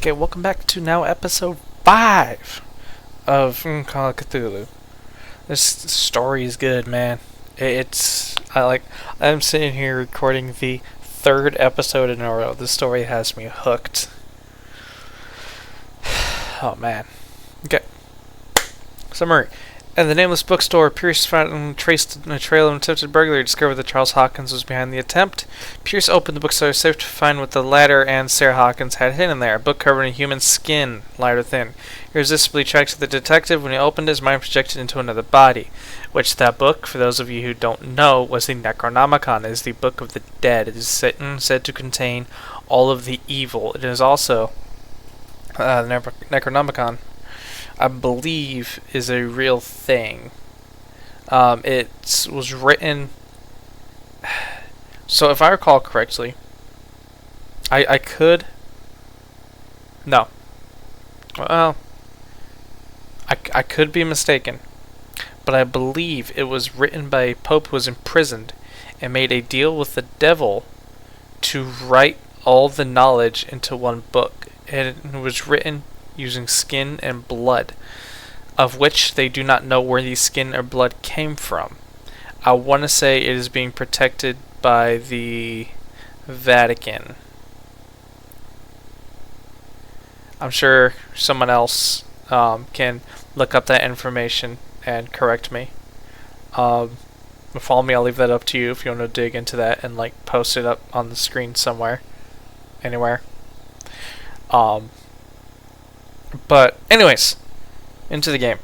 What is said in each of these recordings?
Okay, welcome back to now episode 5 of Call of Cthulhu. This story is good, man. I'm sitting here recording the third episode in a row. This story has me hooked. Oh man. Okay. Summary. At the nameless bookstore, Pierce found and traced a trail of an attempted burglary, discovered that Charles Hawkins was behind the attempt. Pierce opened the bookstore safe to find what the latter and Sarah Hawkins had hidden there, a book covered in human skin, light or thin. Irresistibly attracted the detective. When he opened his mind projected into another body, which that book, for those of you who don't know, was the Necronomicon. It is the Book of the Dead. It is said to contain all of the evil. It is also the Necronomicon, I believe, is a real thing. It was written... So if I recall correctly, I could... No. Well, I could be mistaken, but I believe it was written by a pope who was imprisoned and made a deal with the devil to write all the knowledge into one book. And it was written using skin and blood, of which they do not know where the skin or blood came from. I want to say it is being protected by the Vatican. I'm sure someone else can look up that information and correct me. Follow me, I'll leave that up to you if you want to dig into that and post it up on the screen somewhere, anywhere. But anyways, into the game.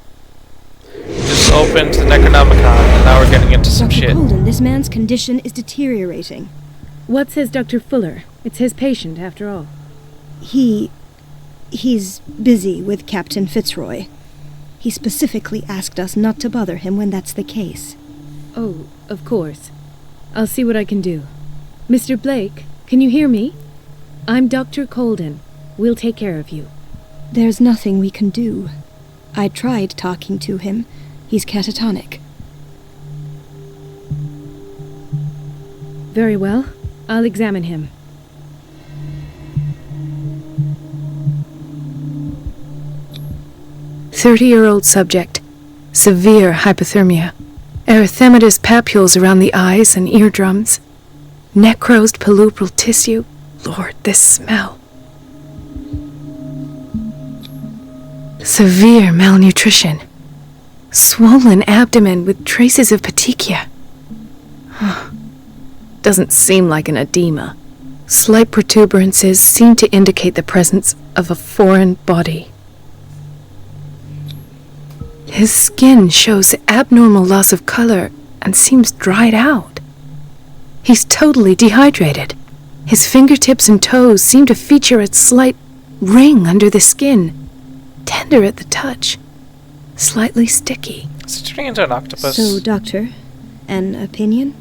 Just opened the Necronomicon, and now we're getting into some shit. Dr. Colden, this man's condition is deteriorating. What says Dr. Fuller? It's his patient, after all. He's busy with Captain Fitzroy. He specifically asked us not to bother him when that's the case. Oh, of course. I'll see what I can do. Mr. Blake, can you hear me? I'm Dr. Colden. We'll take care of you. There's nothing we can do. I tried talking to him. He's catatonic. Very well. I'll examine him. "30-year-old subject. Severe hypothermia. Erythematous papules around the eyes and eardrums. Necrosed palpebral tissue. Lord, this smell. Severe malnutrition. Swollen abdomen with traces of petechia. Doesn't seem like an edema. Slight protuberances seem to indicate the presence of a foreign body. His skin shows abnormal loss of color and seems dried out. He's totally dehydrated. His fingertips and toes seem to feature a slight ring under the skin. Tender at the touch. Slightly sticky." Is it turning into an octopus? So, Doctor, an opinion?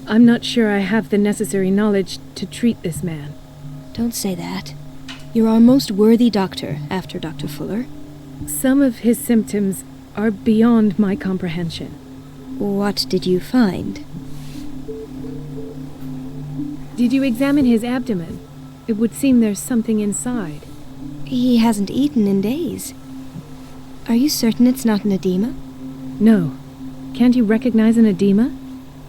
I'm not sure I have the necessary knowledge to treat this man. Don't say that. You're our most worthy doctor after Dr. Fuller. Some of his symptoms are beyond my comprehension. What did you find? Did you examine his abdomen? It would seem there's something inside. He hasn't eaten in days. Are you certain it's not an edema? No. Can't you recognize an edema?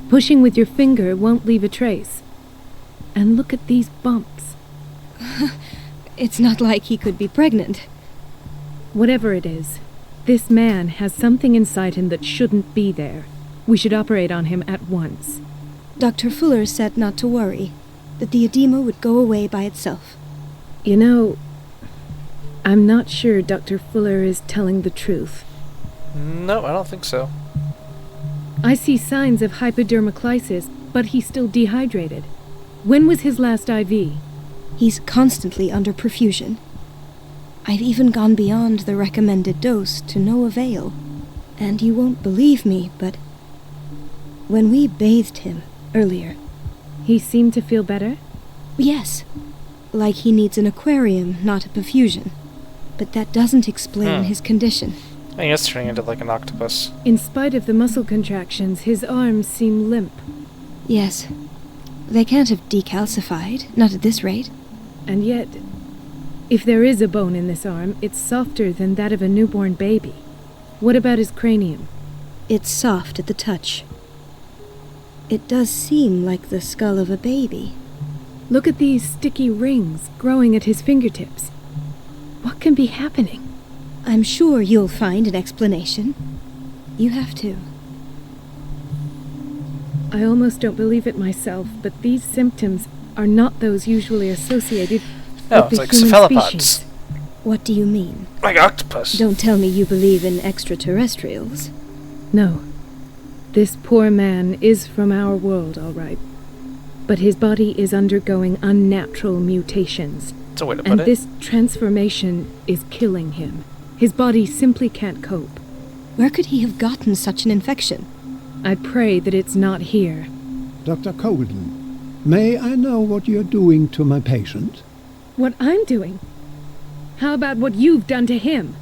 Pushing with your finger won't leave a trace. And look at these bumps. It's not like he could be pregnant. Whatever it is, this man has something inside him that shouldn't be there. We should operate on him at once. Dr. Fuller said not to worry, that the edema would go away by itself. You know, I'm not sure Dr. Fuller is telling the truth. No, I don't think so. I see signs of hypodermoclysis, but he's still dehydrated. When was his last IV? He's constantly under perfusion. I've even gone beyond the recommended dose to no avail. And you won't believe me, but when we bathed him earlier... He seemed to feel better? Yes. Like he needs an aquarium, not a perfusion. But that doesn't explain his condition. I think it's turning into like an octopus. In spite of the muscle contractions, his arms seem limp. Yes. They can't have decalcified, not at this rate. And yet, If there is a bone in this arm, it's softer than that of a newborn baby. What about his cranium? It's soft at the touch. It does seem like the skull of a baby. Look at these sticky rings growing at his fingertips. What can be happening? I'm sure you'll find an explanation. You have to. I almost don't believe it myself, but these symptoms are not those usually associated No, with it's the like human cephalopods. species. What do you mean? Like octopus. Don't tell me you believe in extraterrestrials. No. This poor man is from our world, all right. But his body is undergoing unnatural mutations. That's a way to put And it. this transformation is killing him. His body simply can't cope. Where could he have gotten such an infection? I pray that it's not here. Dr. Colden, may I know what you're doing to my patient? What I'm doing? How about what you've done to him?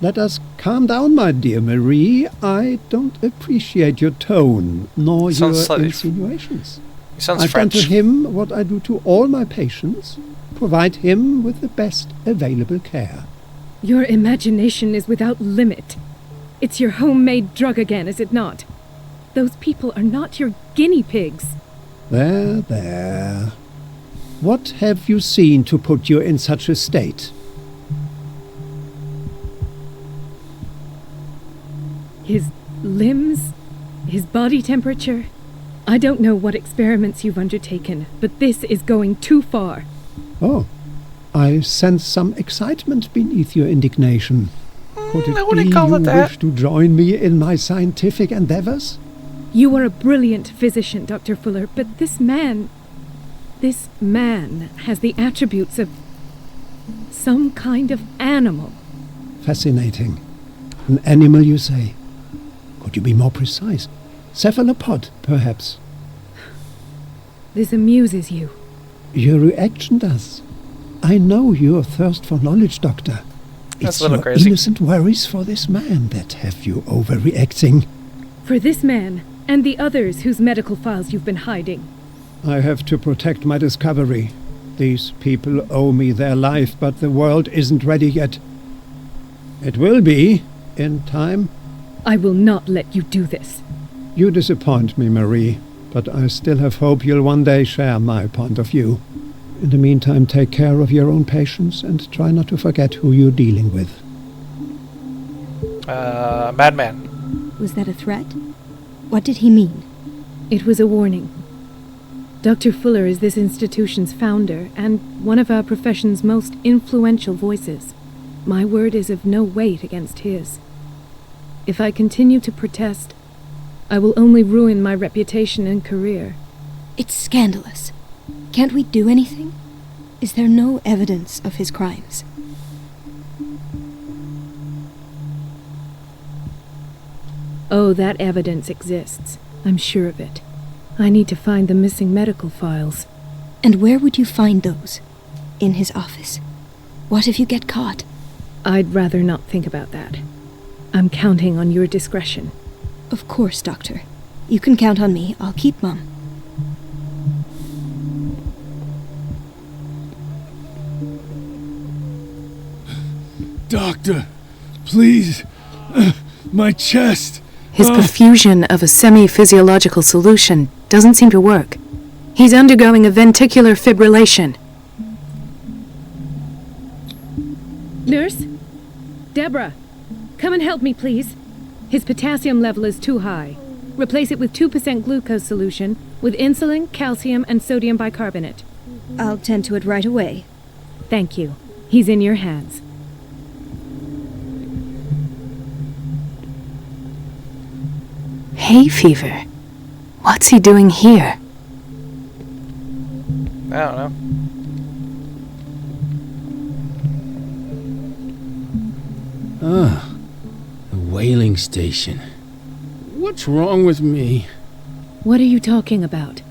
Let us calm down, my dear Marie. I don't appreciate your tone, nor your Sounds slightly- insinuations. He sounds I've done French. to him what I do to all my patients. Provide him with the best available care. Your imagination is without limit. It's your homemade drug again, is it not? Those people are not your guinea pigs. There, there. What have you seen to put you in such a state? His limbs, his body temperature. I don't know what experiments you've undertaken, but this is going too far. Oh, I sense some excitement beneath your indignation. Could I it wouldn't be call you it that. wish to join me in my scientific endeavors? You are a brilliant physician, Dr. Fuller, but this man has the attributes of some kind of animal. Fascinating. An animal, you say? Could you be more precise? Cephalopod, perhaps? This amuses you. Your reaction does. I know your thirst for knowledge, Doctor. That's It's a little your crazy. innocent worries for this man that have you overreacting. For this man, and the others whose medical files you've been hiding. I have to protect my discovery. These people owe me their life, but the world isn't ready yet. It will be, in time. I will not let you do this. You disappoint me, Marie, but I still have hope you'll one day share my point of view. In the meantime, take care of your own patients and try not to forget who you're dealing with. Madman. Was that a threat? What did he mean? It was a warning. Dr. Fuller is this institution's founder and one of our profession's most influential voices. My word is of no weight against his. If I continue to protest, I will only ruin my reputation and career. It's scandalous. Can't we do anything? Is there no evidence of his crimes? Oh, that evidence exists. I'm sure of it. I need to find the missing medical files. And where would you find those? In his office? What if you get caught? I'd rather not think about that. I'm counting on your discretion. Of course, Doctor. You can count on me. I'll keep mum. Doctor, please. My chest. His perfusion of a semi-physiological solution doesn't seem to work. He's undergoing a ventricular fibrillation. Nurse? Deborah, come and help me, please. His potassium level is too high. Replace it with 2% glucose solution with insulin, calcium, and sodium bicarbonate. I'll tend to it right away. Thank you. He's in your hands. Hay fever. What's he doing here? I don't know. Ah, the whaling station. What's wrong with me? What are you talking about?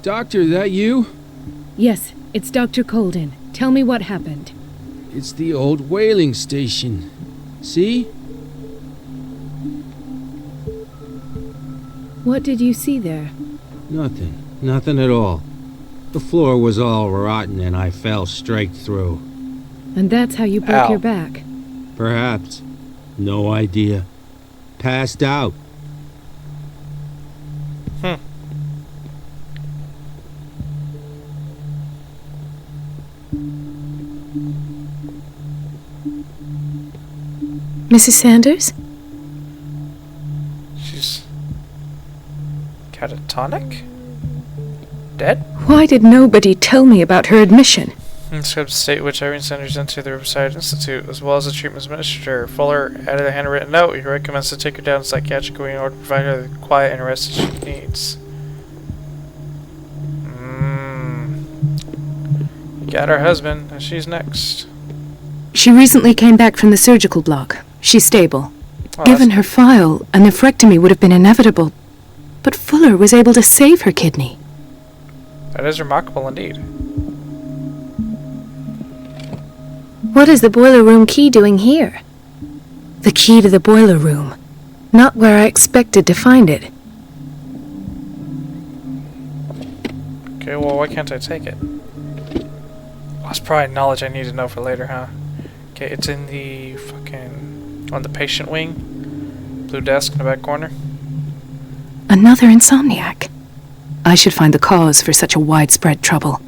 Doctor, that you? Yes, it's Dr. Colden. Tell me what happened. It's the old whaling station. See? What did you see there? Nothing. Nothing at all. The floor was all rotten and I fell straight through. And that's how you broke Ow. your back. Perhaps. No idea. Passed out. Mrs. Sanders? She's catatonic? Dead? Why did nobody tell me about her admission? Describes the state in which Irene Sanders entered the Riverside Institute, as well as the treatments administered her. Fuller added a handwritten note. He recommends to take her down to psychiatric wing in order to provide her the quiet and rest that she needs. You got her husband, and she's next. She recently came back from the surgical block. She's stable. Oh, Given that's- her file, a nephrectomy would have been inevitable. But Fuller was able to save her kidney. That is remarkable indeed. What is the boiler room key doing here? The key to the boiler room. Not where I expected to find it. Okay, well, why can't I take it? That's probably knowledge I need to know for later, huh? Okay, it's in the fucking... on the patient wing. Blue desk in the back corner. Another insomniac. I should find the cause for such a widespread trouble.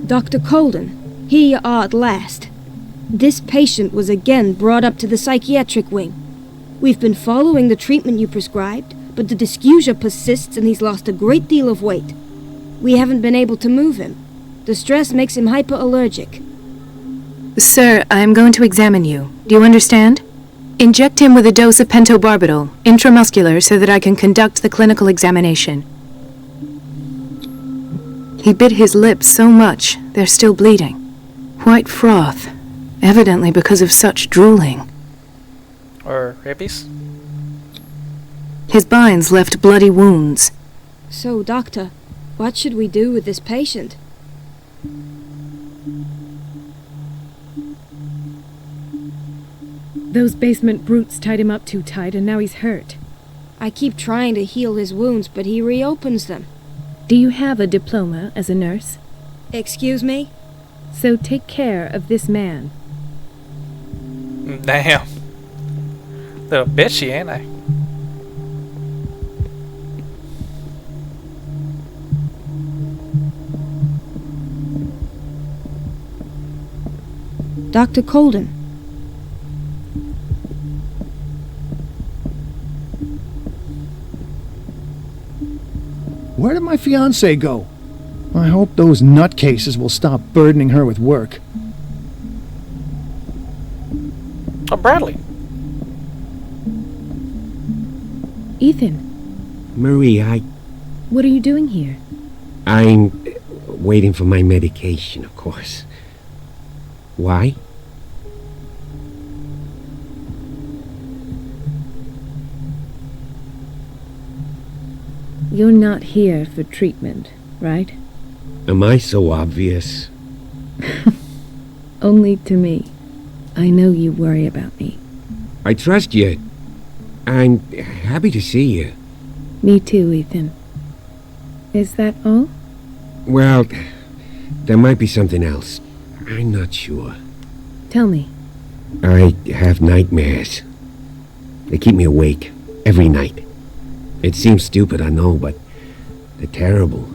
Dr. Colden, here you are at last. This patient was again brought up to the psychiatric wing. We've been following the treatment you prescribed, but the dysgeusia persists and he's lost a great deal of weight. We haven't been able to move him. The stress makes him hyperallergic. Sir, I am going to examine you. Do you understand? Inject him with a dose of pentobarbital, intramuscular, so that I can conduct the clinical examination. He bit his lips so much, they're still bleeding. White froth, evidently because of such drooling. Or rabies? His binds left bloody wounds. So, Doctor, what should we do with this patient? Those basement brutes tied him up too tight, and now he's hurt. I keep trying to heal his wounds, but he reopens them. Do you have a diploma as a nurse? Excuse me? So take care of this man. Damn. Little bitchy, ain't I? Dr. Colden. Where did my fiancée go? I hope those nutcases will stop burdening her with work. Oh, Bradley. Ethan, Marie, what are you doing here? I'm waiting for my medication, of course. Why? You're not here for treatment, right? Am I so obvious? Only to me. I know you worry about me. I trust you. I'm happy to see you. Me too, Ethan. Is that all? Well, there might be something else. I'm not sure. Tell me. I have nightmares. They keep me awake every night. It seems stupid, I know, but they're terrible.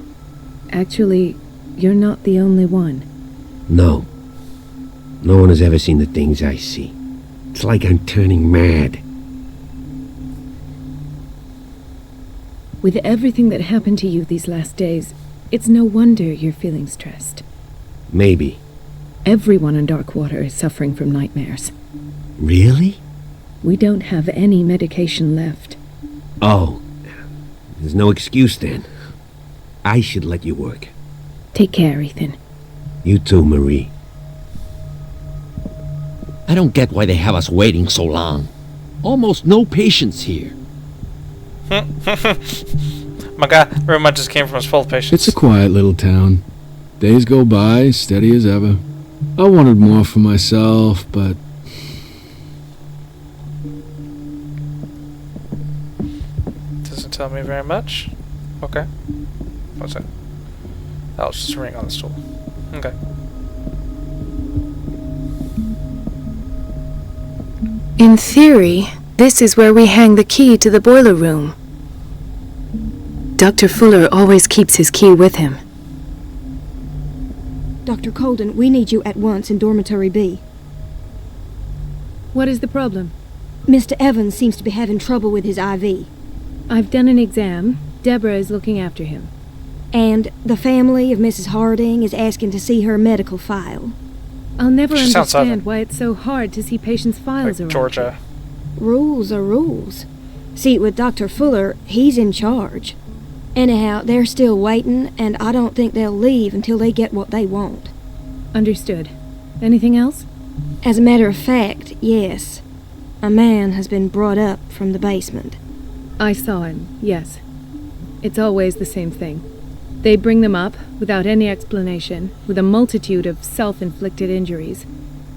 Actually, you're not the only one. No. No one has ever seen the things I see. It's like I'm turning mad. With everything that happened to you these last days, it's no wonder you're feeling stressed. Maybe. Everyone on Darkwater is suffering from nightmares. Really? We don't have any medication left. Oh. There's no excuse then. I should let you work. Take care, Ethan. You too, Marie. I don't get why they have us waiting so long. Almost no patients here. My God, room I just came from was full of patients. It's a quiet little town. Days go by, steady as ever. I wanted more for myself, but Doesn't tell me very much. Okay. What's that? Oh, it's just a ring on the stool. Okay. In theory, this is where we hang the key to the boiler room. Dr. Fuller always keeps his key with him. Dr. Colden, we need you at once in Dormitory B. What is the problem? Mr. Evans seems to be having trouble with his IV. I've done an exam. Deborah is looking after him. And the family of Mrs. Harding is asking to see her medical file. I'll never She sounds understand southern. why it's so hard to see patients' files Like around. Georgia. Rules are rules. See, with Dr. Fuller, he's in charge. Anyhow, they're still waiting, and I don't think they'll leave until they get what they want. Understood. Anything else? As a matter of fact, yes. A man has been brought up from the basement. I saw him, yes. It's always the same thing. They bring them up, without any explanation, with a multitude of self-inflicted injuries.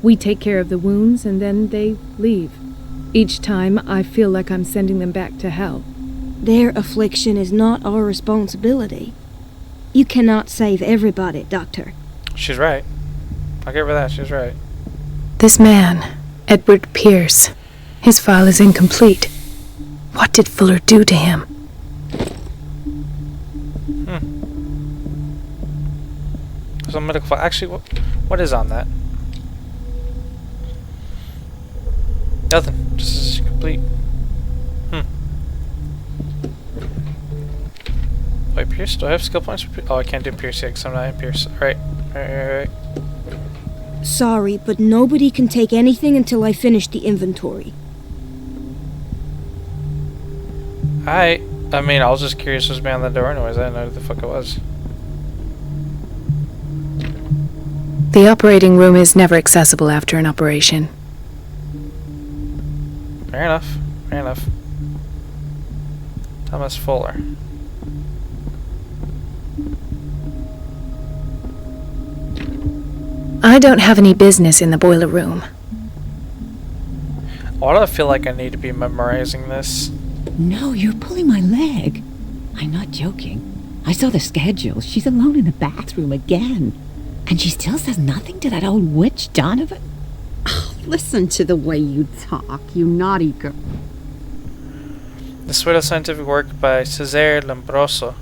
We take care of the wounds, and then they leave. Each time, I feel like I'm sending them back to hell. Their affliction is not our responsibility. You cannot save everybody, Doctor. She's right. I'll give her that. She's right. This man, Edward Pierce, his file is incomplete. What did Fuller do to him? Some medical file. Actually, what is on that? Nothing. Just complete. Wait, Pierce? Do I have skill points? Oh, I can't do Pierce yet because I'm not in Pierce. Right. Sorry, but nobody can take anything until I finish the inventory. I mean, I was just curious what's behind the door anyways. I didn't know who the fuck it was. The operating room is never accessible after an operation. Fair enough. Fair enough. Thomas Fuller. I don't have any business in the boiler room. Why do I feel like I need to be memorizing this? No, you're pulling my leg. I'm not joking. I saw the schedule. She's alone in the bathroom again. And she still says nothing to that old witch Donovan. Oh, listen to the way you talk, you naughty girl. The pseudoscientific work by Cesare Lombroso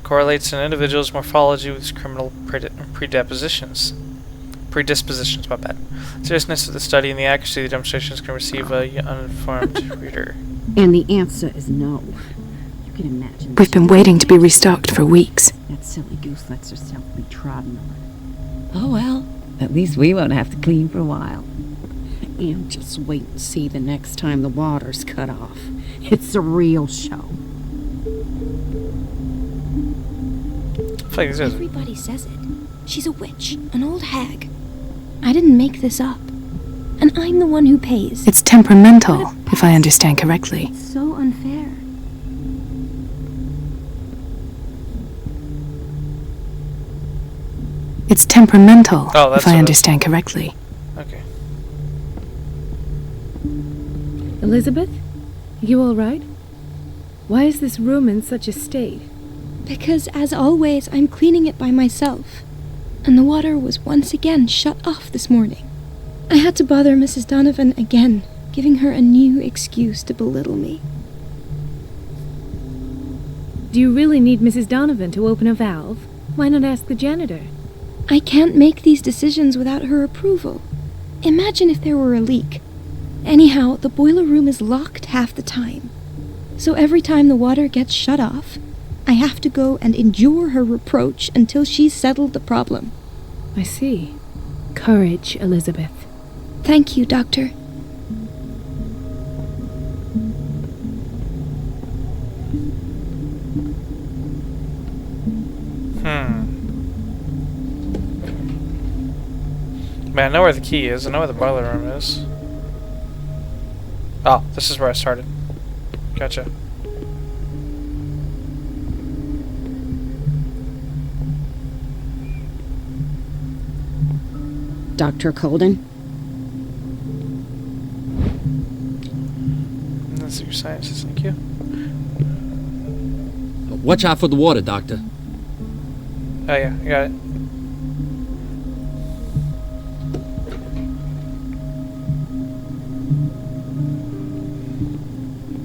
correlates an individual's morphology with his criminal predispositions. My bad. Seriousness of the study and the accuracy of the demonstrations can receive a uninformed reader. And the answer is no. You can imagine. We've been waiting to be restocked for weeks. That silly goose lets herself be trodden on. Oh well, at least we won't have to clean for a while. And just wait and see the next time the water's cut off. It's a real show. I feel like this is Everybody says it. She's a witch, an old hag. I didn't make this up. And I'm the one who pays. It's temperamental, if I understand correctly. It's so unfair. It's temperamental, Oh, that's if I what it- understand correctly. okay. Elizabeth? You all right? Why is this room in such a state? Because, as always, I'm cleaning it by myself. And the water was once again shut off this morning. I had to bother Mrs. Donovan again, giving her a new excuse to belittle me. Do you really need Mrs. Donovan to open a valve? Why not ask the janitor? I can't make these decisions without her approval. Imagine if there were a leak. Anyhow, the boiler room is locked half the time. So every time the water gets shut off, I have to go and endure her reproach until she's settled the problem. I see. Courage, Elizabeth. Thank you, Doctor. Man, I know where the key is. I know where the boiler room is. Oh, this is where I started. Gotcha. Dr. Colden? That's your sciences, thank you. Watch out for the water, Doctor. Oh yeah, I got it.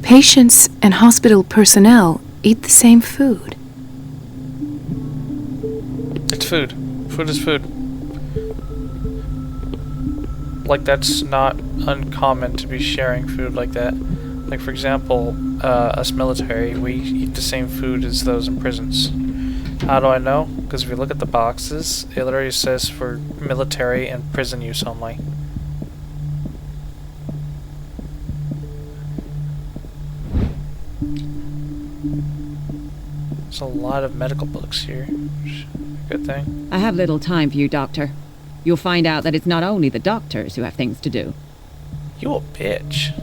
Patients and hospital personnel eat the same food. It's food. Food is food. Like, that's not uncommon to be sharing food like that. Like, for example, us military, we eat the same food as those in prisons. How do I know? Because if you look at the boxes, it literally says for military and prison use only. There's a lot of medical books here. Good thing. I have little time for you, Doctor. You'll find out that it's not only the doctors who have things to do. You a bitch.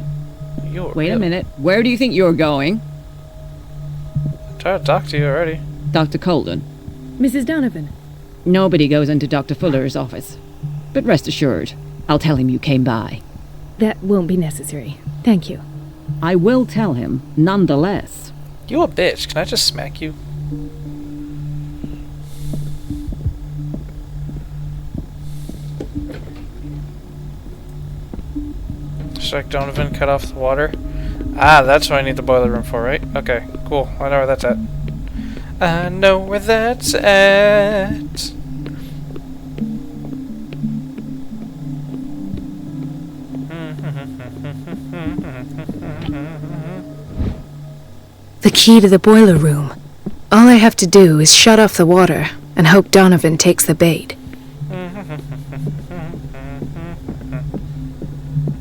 Wait a minute. Where do you think you're going? I'm trying to talk to you already. Dr. Colden. Mrs. Donovan. Nobody goes into Dr. Fuller's office. But rest assured, I'll tell him you came by. That won't be necessary. Thank you. I will tell him, nonetheless. You a bitch. Can I just smack you? Strike Donovan, cut off the water. Ah, that's what I need the boiler room for, right? Okay, cool. I know where that's at. I know where that's at. The key to the boiler room. All I have to do is shut off the water and hope Donovan takes the bait.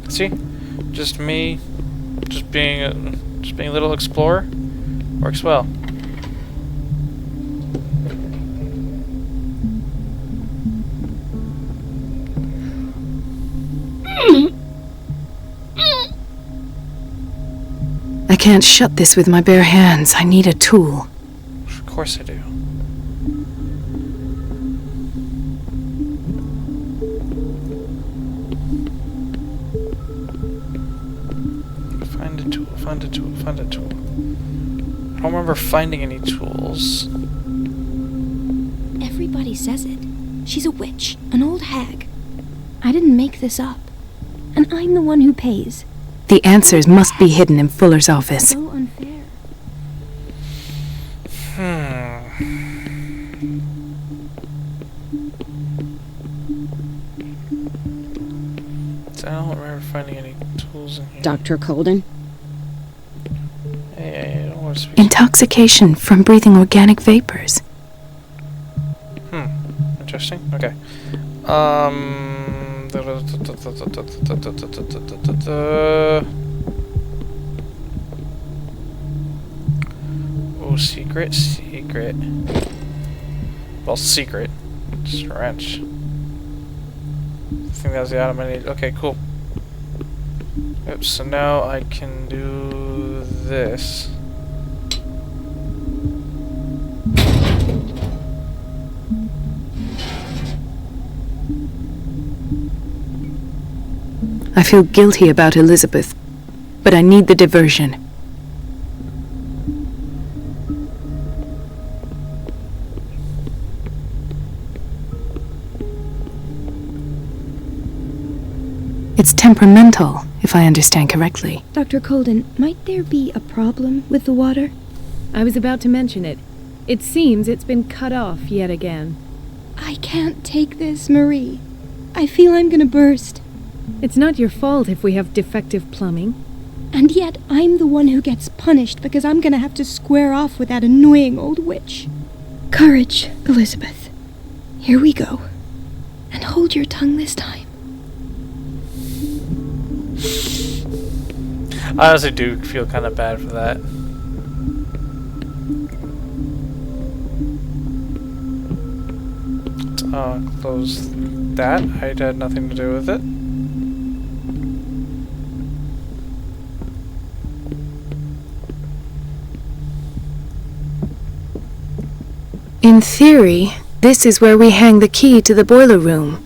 See? Just me, just being a little explorer. Works well. I can't shut this with my bare hands. I need a tool. Of course I do. Find a tool, find a tool, find a tool. I don't remember finding any tools. Everybody says it. She's a witch, an old hag. I didn't make this up. And I'm the one who pays. The answers must be hidden in Fuller's office. So unfair. I don't remember finding any tools in here. Dr. Colden? Hey, I don't want to speak. Intoxication from breathing organic vapors. Interesting. Okay. Oh, secret. Well, secret. Just a wrench. I think that was the item I need. Okay, cool. Yep, so now I can do this. I feel guilty about Elizabeth, but I need the diversion. It's temperamental, if I understand correctly. Dr. Colden, might there be a problem with the water? I was about to mention it. It seems it's been cut off yet again. I can't take this, Marie. I feel I'm gonna burst. It's not your fault if we have defective plumbing. And yet I'm the one who gets punished because I'm gonna have to square off with that annoying old witch. Courage, Elizabeth. Here we go. And hold your tongue this time. I honestly do feel kind of bad for that. Close that. I had nothing to do with it. In theory, this is where we hang the key to the boiler room.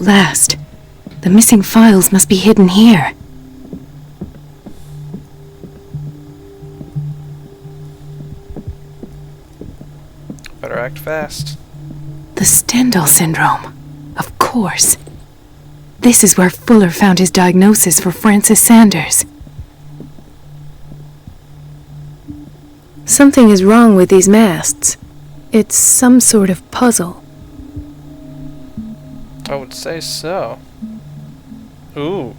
At last. The missing files must be hidden here. Better act fast. The Stendhal syndrome. Of course. This is where Fuller found his diagnosis for Francis Sanders. Something is wrong with these masts. It's some sort of puzzle. I would say so. Ooh.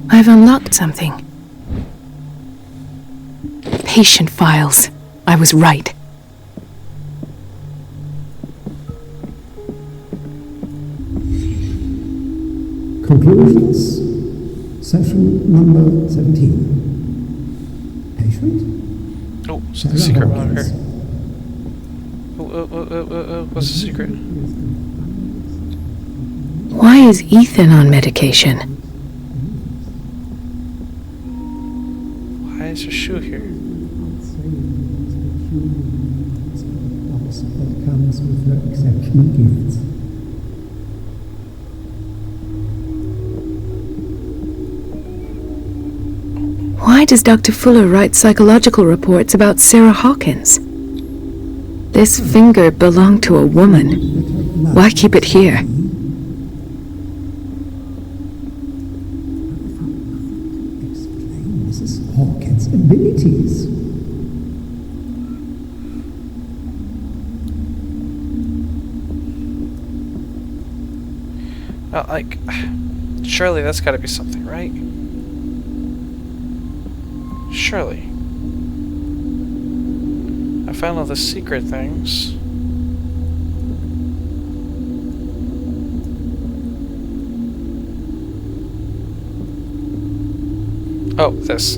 I've unlocked something. Patient files. I was right. Conclusions. Session number 17. Patient? Oh, so the secret one here. What's the secret? Why is Ethan on medication? Why is your shoe here? That comes with her exceptional gifts. Why does Dr. Fuller write psychological reports about Sarah Hawkins? This finger belonged to a woman. Why keep it here? Explain Mrs. Hawkins' abilities. Well, like, surely that's got to be something, right? Surely. I found all the secret things. Oh, this.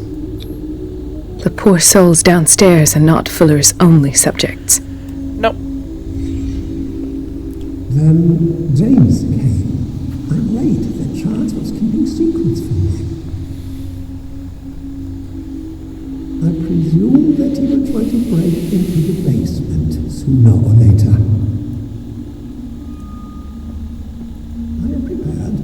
The poor souls downstairs are not Fuller's only subjects. Nope. Then James came. I'm right that Charles was keeping secrets from them. I presume that he will try to break into the basement sooner or later. I am prepared.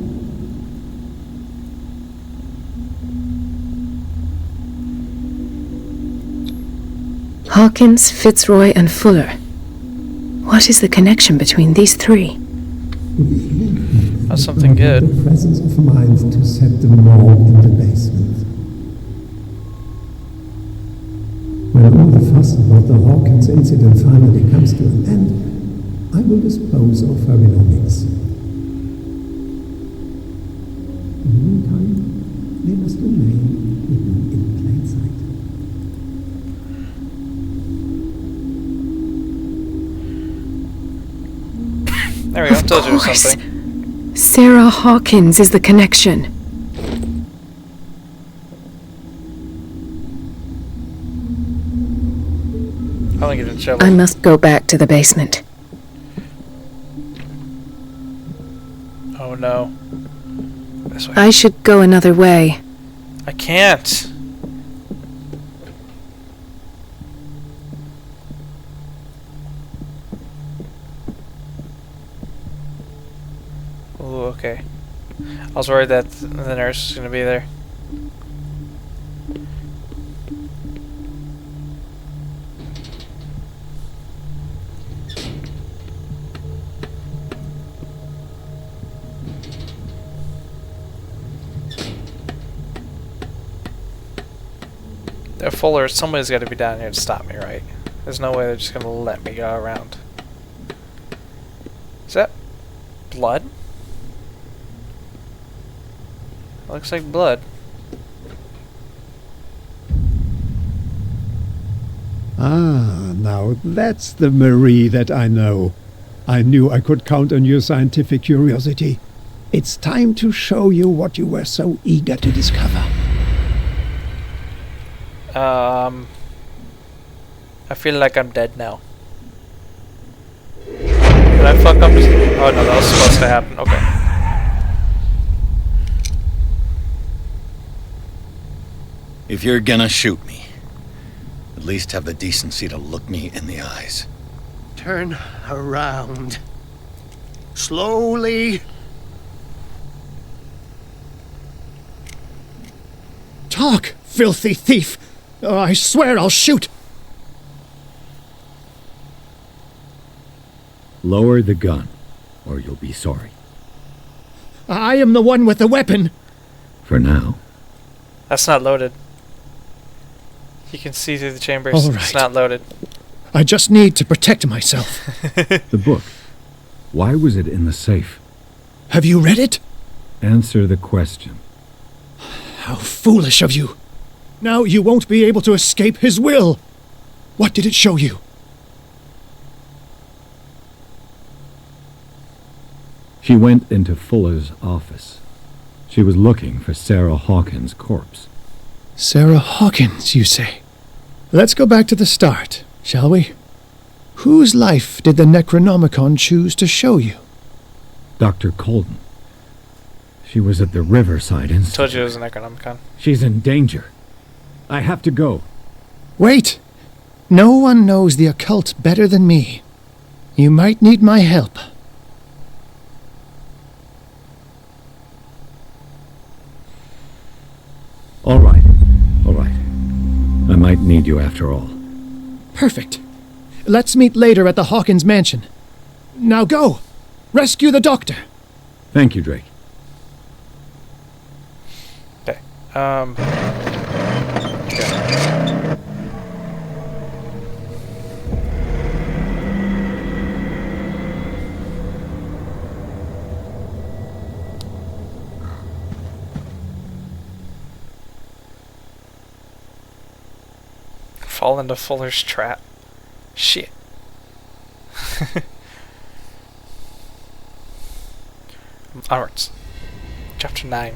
Hawkins, Fitzroy, and Fuller. What is the connection between these three? That's something good. The presence of mind to set them all in the basement. When all the fuss about the Hawkins incident finally comes to an end, I will dispose of her belongings. In the meantime, they must remain hidden in plain sight. There we go, told you course. something. Sarah Hawkins is the connection. I want to get in trouble. I must go back to the basement. Oh no. This way. I should go another way. I can't. Ooh, okay. I was worried that the nurse was going to be there. They're Fuller, somebody's got to be down here to stop me, right? There's no way they're just going to let me go around. Is that blood? Looks like blood. Ah, now that's the Marie that I know. I knew I could count on your scientific curiosity. It's time to show you what you were so eager to discover. I feel like I'm dead now. Did I fuck up? Oh no, that was supposed to happen. Okay. If you're gonna shoot me, at least have the decency to look me in the eyes. Turn around. Slowly. Talk, filthy thief! Oh, I swear I'll shoot! Lower the gun, or you'll be sorry. I am the one with the weapon! For now. That's not loaded. You can see through the chambers. All right. It's not loaded. I just need to protect myself. The book. Why was it in the safe? Have you read it? Answer the question. How foolish of you! Now you won't be able to escape his will! What did it show you? She went into Fuller's office. She was looking for Sarah Hawkins' corpse. Sarah Hawkins, you say? Let's go back to the start, shall we? Whose life did the Necronomicon choose to show you? Dr. Colden. She was at the Riverside Institute. Told you it was an Necronomicon. She's in danger. I have to go. Wait! No one knows the occult better than me. You might need my help. All right. All right. I might need you after all. Perfect. Let's meet later at the Hawkins mansion. Now go! Rescue the doctor! Thank you, Drake. Okay. Okay. Fall into Fuller's trap. Shit. Onwards. Chapter 9.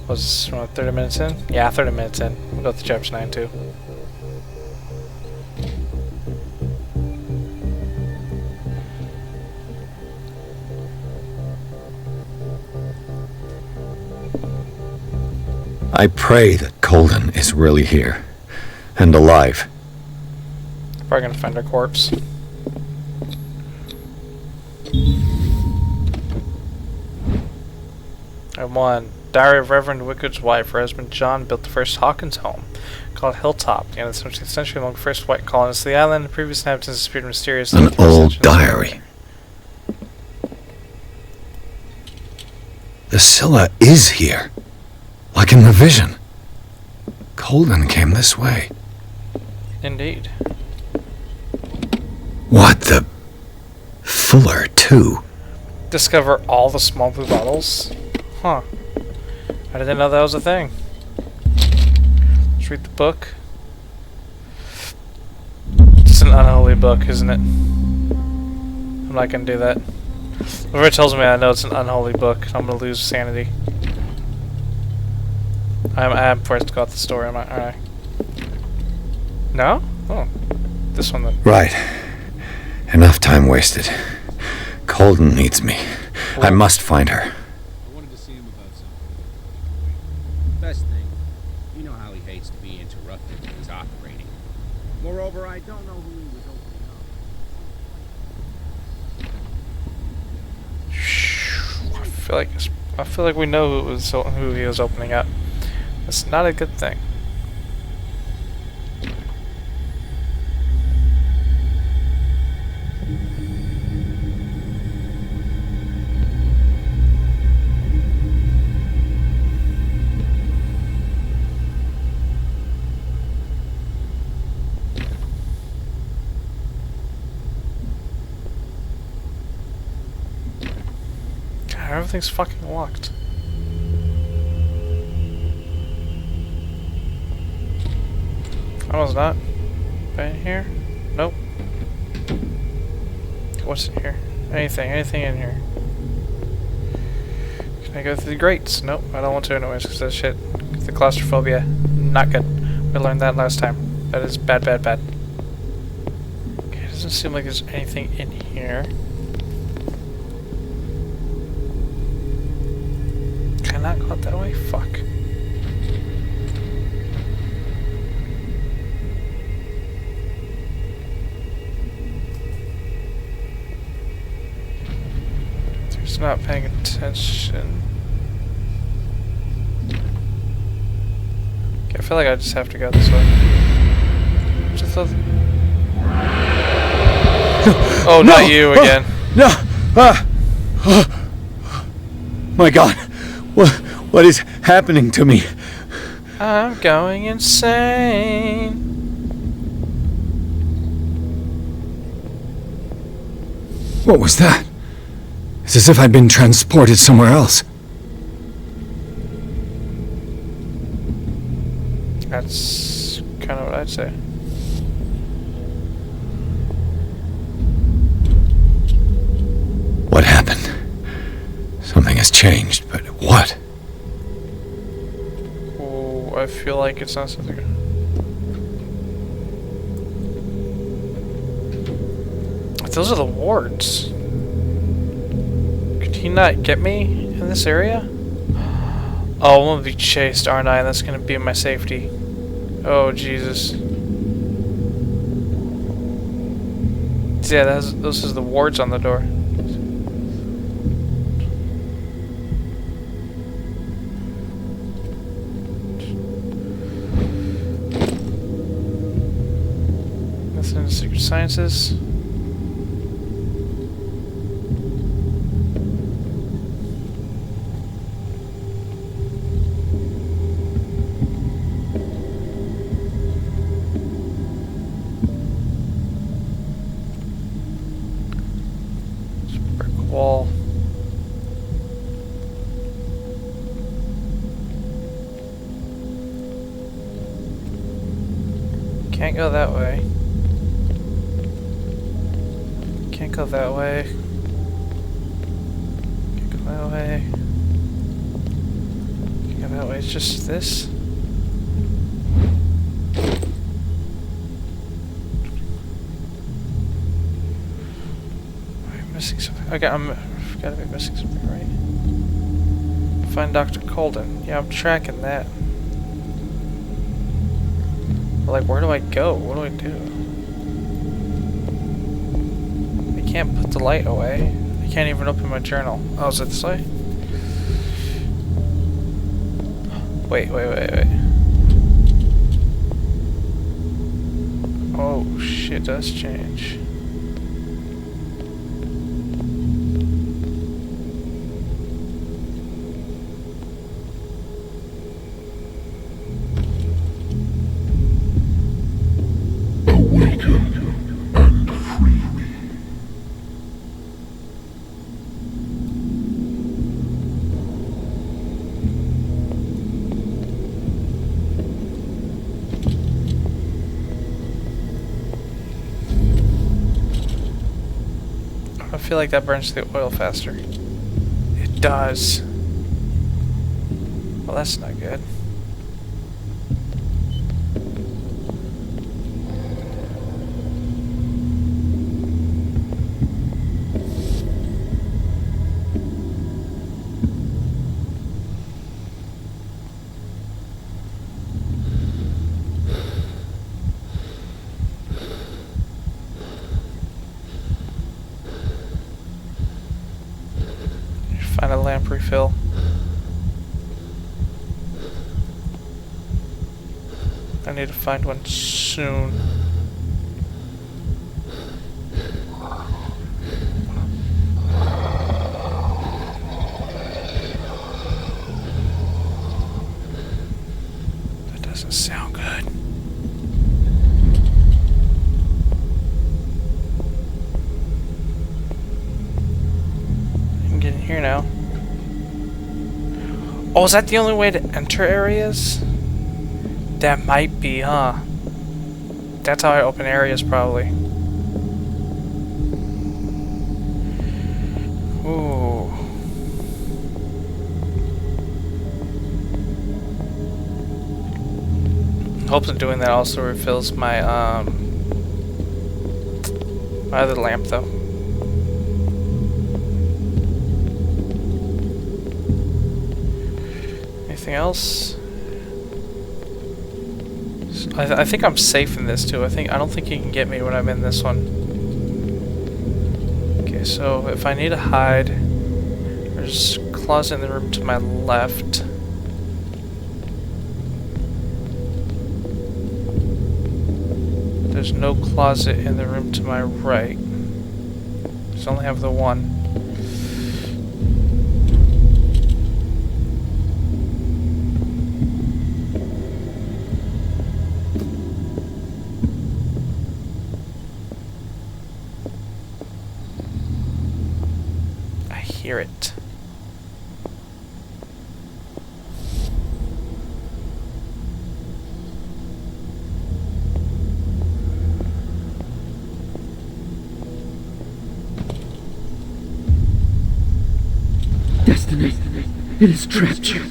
Was 30 minutes in? Yeah, 30 minutes in. We'll go to chapter 9 too. I pray that Colden is really here. And alive. Probably gonna find her corpse. And 1. Diary of Reverend Wickard's wife. Her husband John built the first Hawkins home, called Hilltop, in the 17th century among the first white colonists of the island. The previous inhabitants disappeared mysteriously. An old diary. The Scylla is here. Like in the vision. Colden came this way. Indeed. What the... Fuller, too. Discover all the small blue bottles? Huh. I didn't know that was a thing. Let's read the book. It's an unholy book, isn't it? I'm not gonna do that. Whoever tells me I know it's an unholy book, I'm gonna lose sanity. I'm forced to go out the story, aren't I? No? Oh. This one then. Right. Enough time wasted. Colden needs me. I must find her. I wanted to see him about something. Best thing, you know how he hates to be interrupted when he's operating. Moreover, I don't know who he was opening up. I feel like we know who he was opening up. It's not a good thing. God, everything's fucking locked. I was not. In here? Nope. What's in here? Anything in here? Can I go through the grates? Nope, I don't want to anyways, because that shit, the claustrophobia, not good. We learned that last time. That is bad, bad, bad. Okay, it doesn't seem like there's anything in here. Can I not go out that way? Fuck. He's not paying attention. Okay, I feel like I just have to go this way. Just thought... Oh, No! not you again. No! My God! What is happening to me? I'm going insane. What was that? It's as if I'd been transported somewhere else. That's kind of what I'd say. What happened? Something has changed, but what? Oh, I feel like it's not something. Those are the wards. Could he not get me in this area? Oh, I'm gonna be chased, aren't I? And that's gonna be my safety. Oh, Jesus. Yeah, those are the wards on the door. Nothing in secret sciences. Wall. Can't go that way. Can't go that way. Can't go that way. Can't go that way. It's just this. Missing something. Okay, I've gotta be missing something, right? Find Dr. Colden. Yeah, I'm tracking that. But like, where do I go? What do I do? I can't put the light away. I can't even open my journal. Oh, is it this way? Wait. Oh, shit does change. I feel like that burns the oil faster. It does. Well, that's not good. Find a lamp refill. I need to find one soon. That doesn't sound good. I can get in here now. Oh, is that the only way to enter areas? That might be, huh? That's how I open areas, probably. Ooh. Hopefully doing that also refills my, my other lamp, though. Anything else? I think I'm safe in this too. I don't think he can get me when I'm in this one. Okay, so if I need to hide, There's a closet in the room to my left. There's no closet in the room to my right. Just only have the one. I hear it. Destiny, it has trapped you.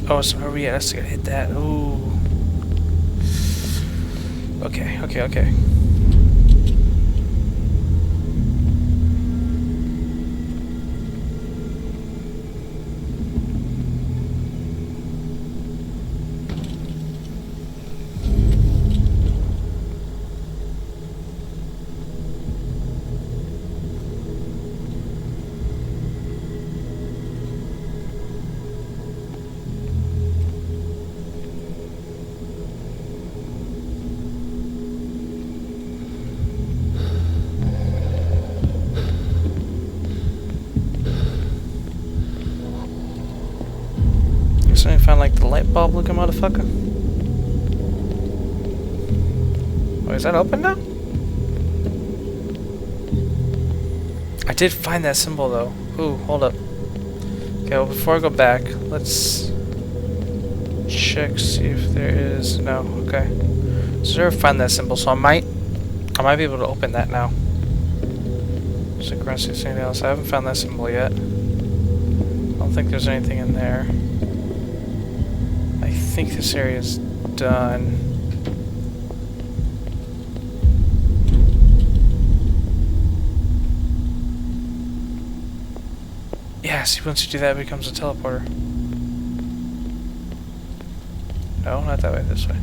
Oh, so are we? I just gotta hit that. Ooh. Okay. I found like the light bulb looking motherfucker. Oh, is that open now? I did find that symbol though. Ooh, hold up. Okay, well before I go back, let's check, see if there is no, okay. So I never find that symbol, so I might be able to open that now. Stick around, see if there's anything else. I haven't found that symbol yet. I don't think there's anything in there. I think this area's done. Yeah, see, once you do that, it becomes a teleporter. No, not that way, this way.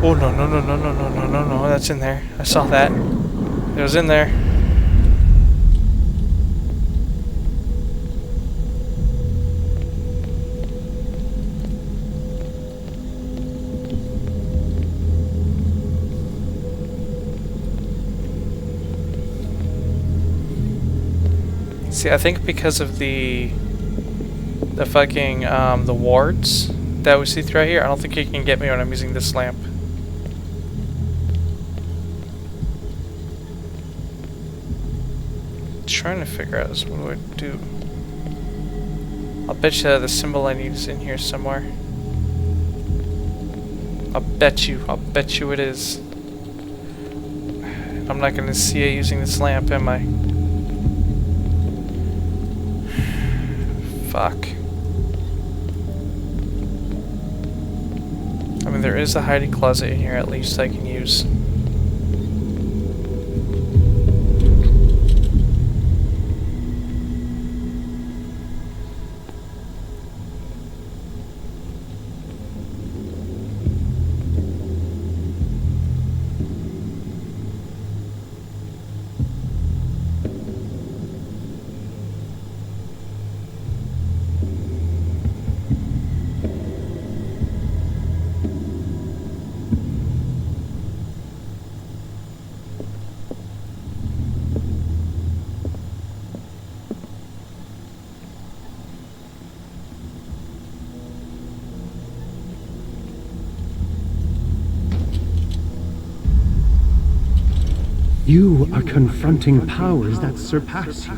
Oh, no, that's in there. I saw that. It was in there. See, I think because of the fucking, the wards that we see through here, I don't think you can get me when I'm using this lamp. Trying to figure out what do I do. I'll bet you the symbol I need is in here somewhere. I'll bet you it is. I'm not gonna see it using this lamp, am I? Fuck. I mean, there is a hiding closet in here at least I can use. You are confronting powers that surpass you.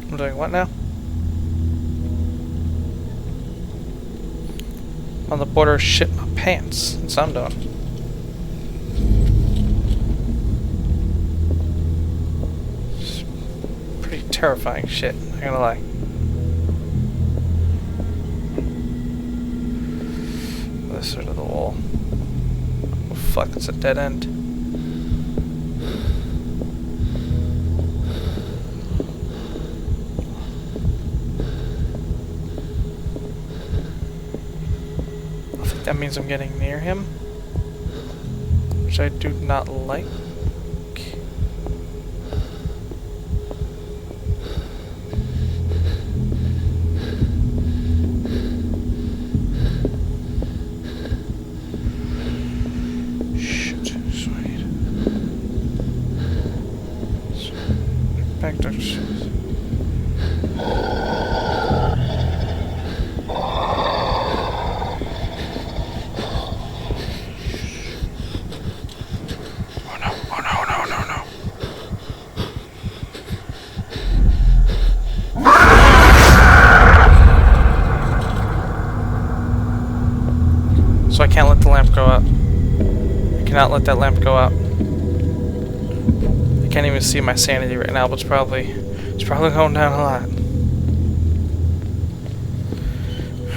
I'm doing what now? On the border of shit my pants. That's what I'm doing. It's pretty terrifying shit, not gonna lie. This side of the wall. Oh fuck, it's a dead end. means I'm getting near him, which I do not like. Shit, sweet. Back to So I can't let the lamp go out. I cannot let that lamp go out. I can't even see my sanity right now, but it's probably going down a lot.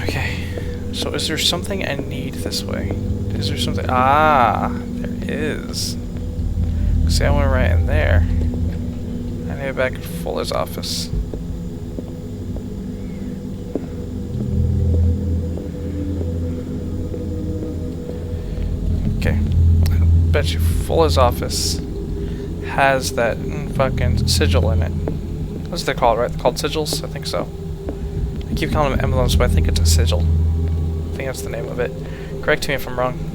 Okay. So is there something I need this way? Is there something? Ah, there is. See, I went right in there. I need to back at Fuller's office. Okay. I bet you Fuller's office has that fucking sigil in it. What's they called, right? They're called sigils? I think so. I keep calling them emblems, but I think it's a sigil. I think that's the name of it. Correct me if I'm wrong.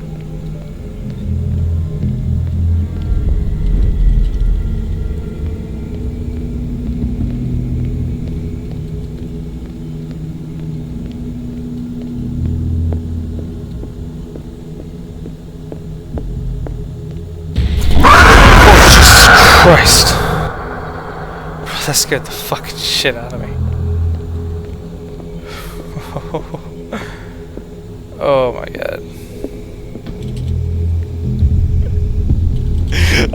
Christ. That scared the fucking shit out of me. Oh my god.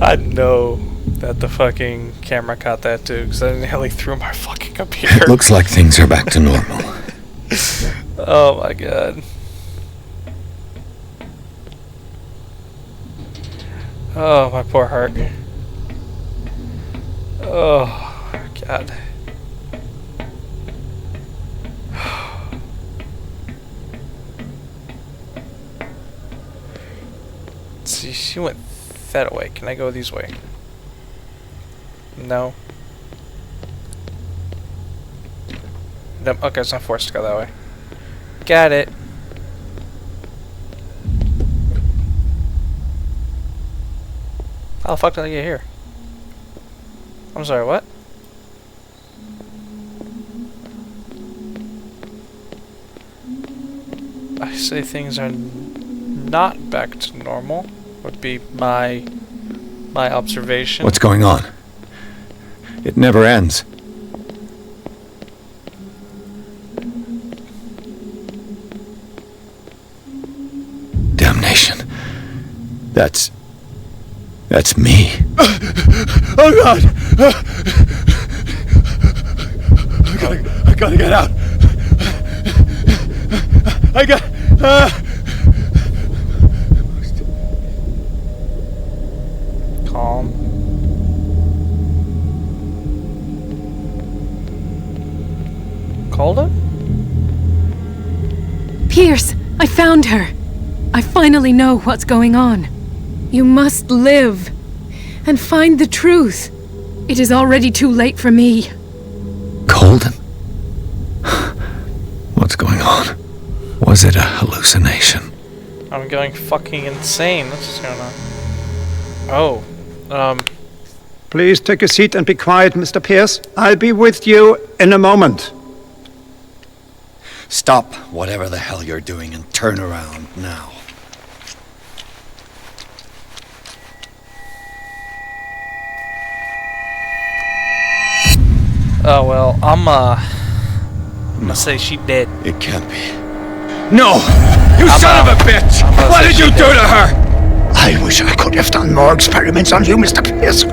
I know that the fucking camera caught that too, because I nearly threw my fucking computer. Looks like things are back to normal. Oh my god. Oh, my poor heart. Oh, God. See, she went that way. Can I go this way? No. Nope. Okay, so I'm forced to go that way. Got it. How the fuck did I get here? I'm sorry, what? I say things are not back to normal, would be my observation. What's going on? It never ends. Damnation. That's me. Oh God! I gotta get out. I got. Calm. Called him? Pierce, I found her. I finally know what's going on. You must live and find the truth. It is already too late for me. Colden? What's going on? Was it a hallucination? I'm going fucking insane. What's just going on? Oh. Please take a seat and be quiet, Mr. Pierce. I'll be with you in a moment. Stop whatever the hell you're doing and turn around now. Oh well, I'm gonna say she dead. It can't be. No! You I'm son of a bitch! What did you do to her? I wish I could have done more experiments on you, Mr. Pierce.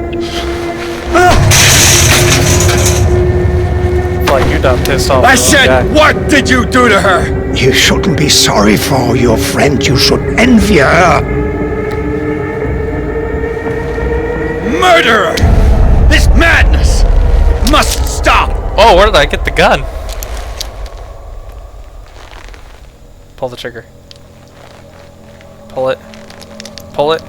Like you done pissed off. I said, what did you do to her? You shouldn't be sorry for your friend. You should envy her. Murderer! This madness must stop! Oh, where did I get the gun? Pull the trigger. Pull it. Pull it.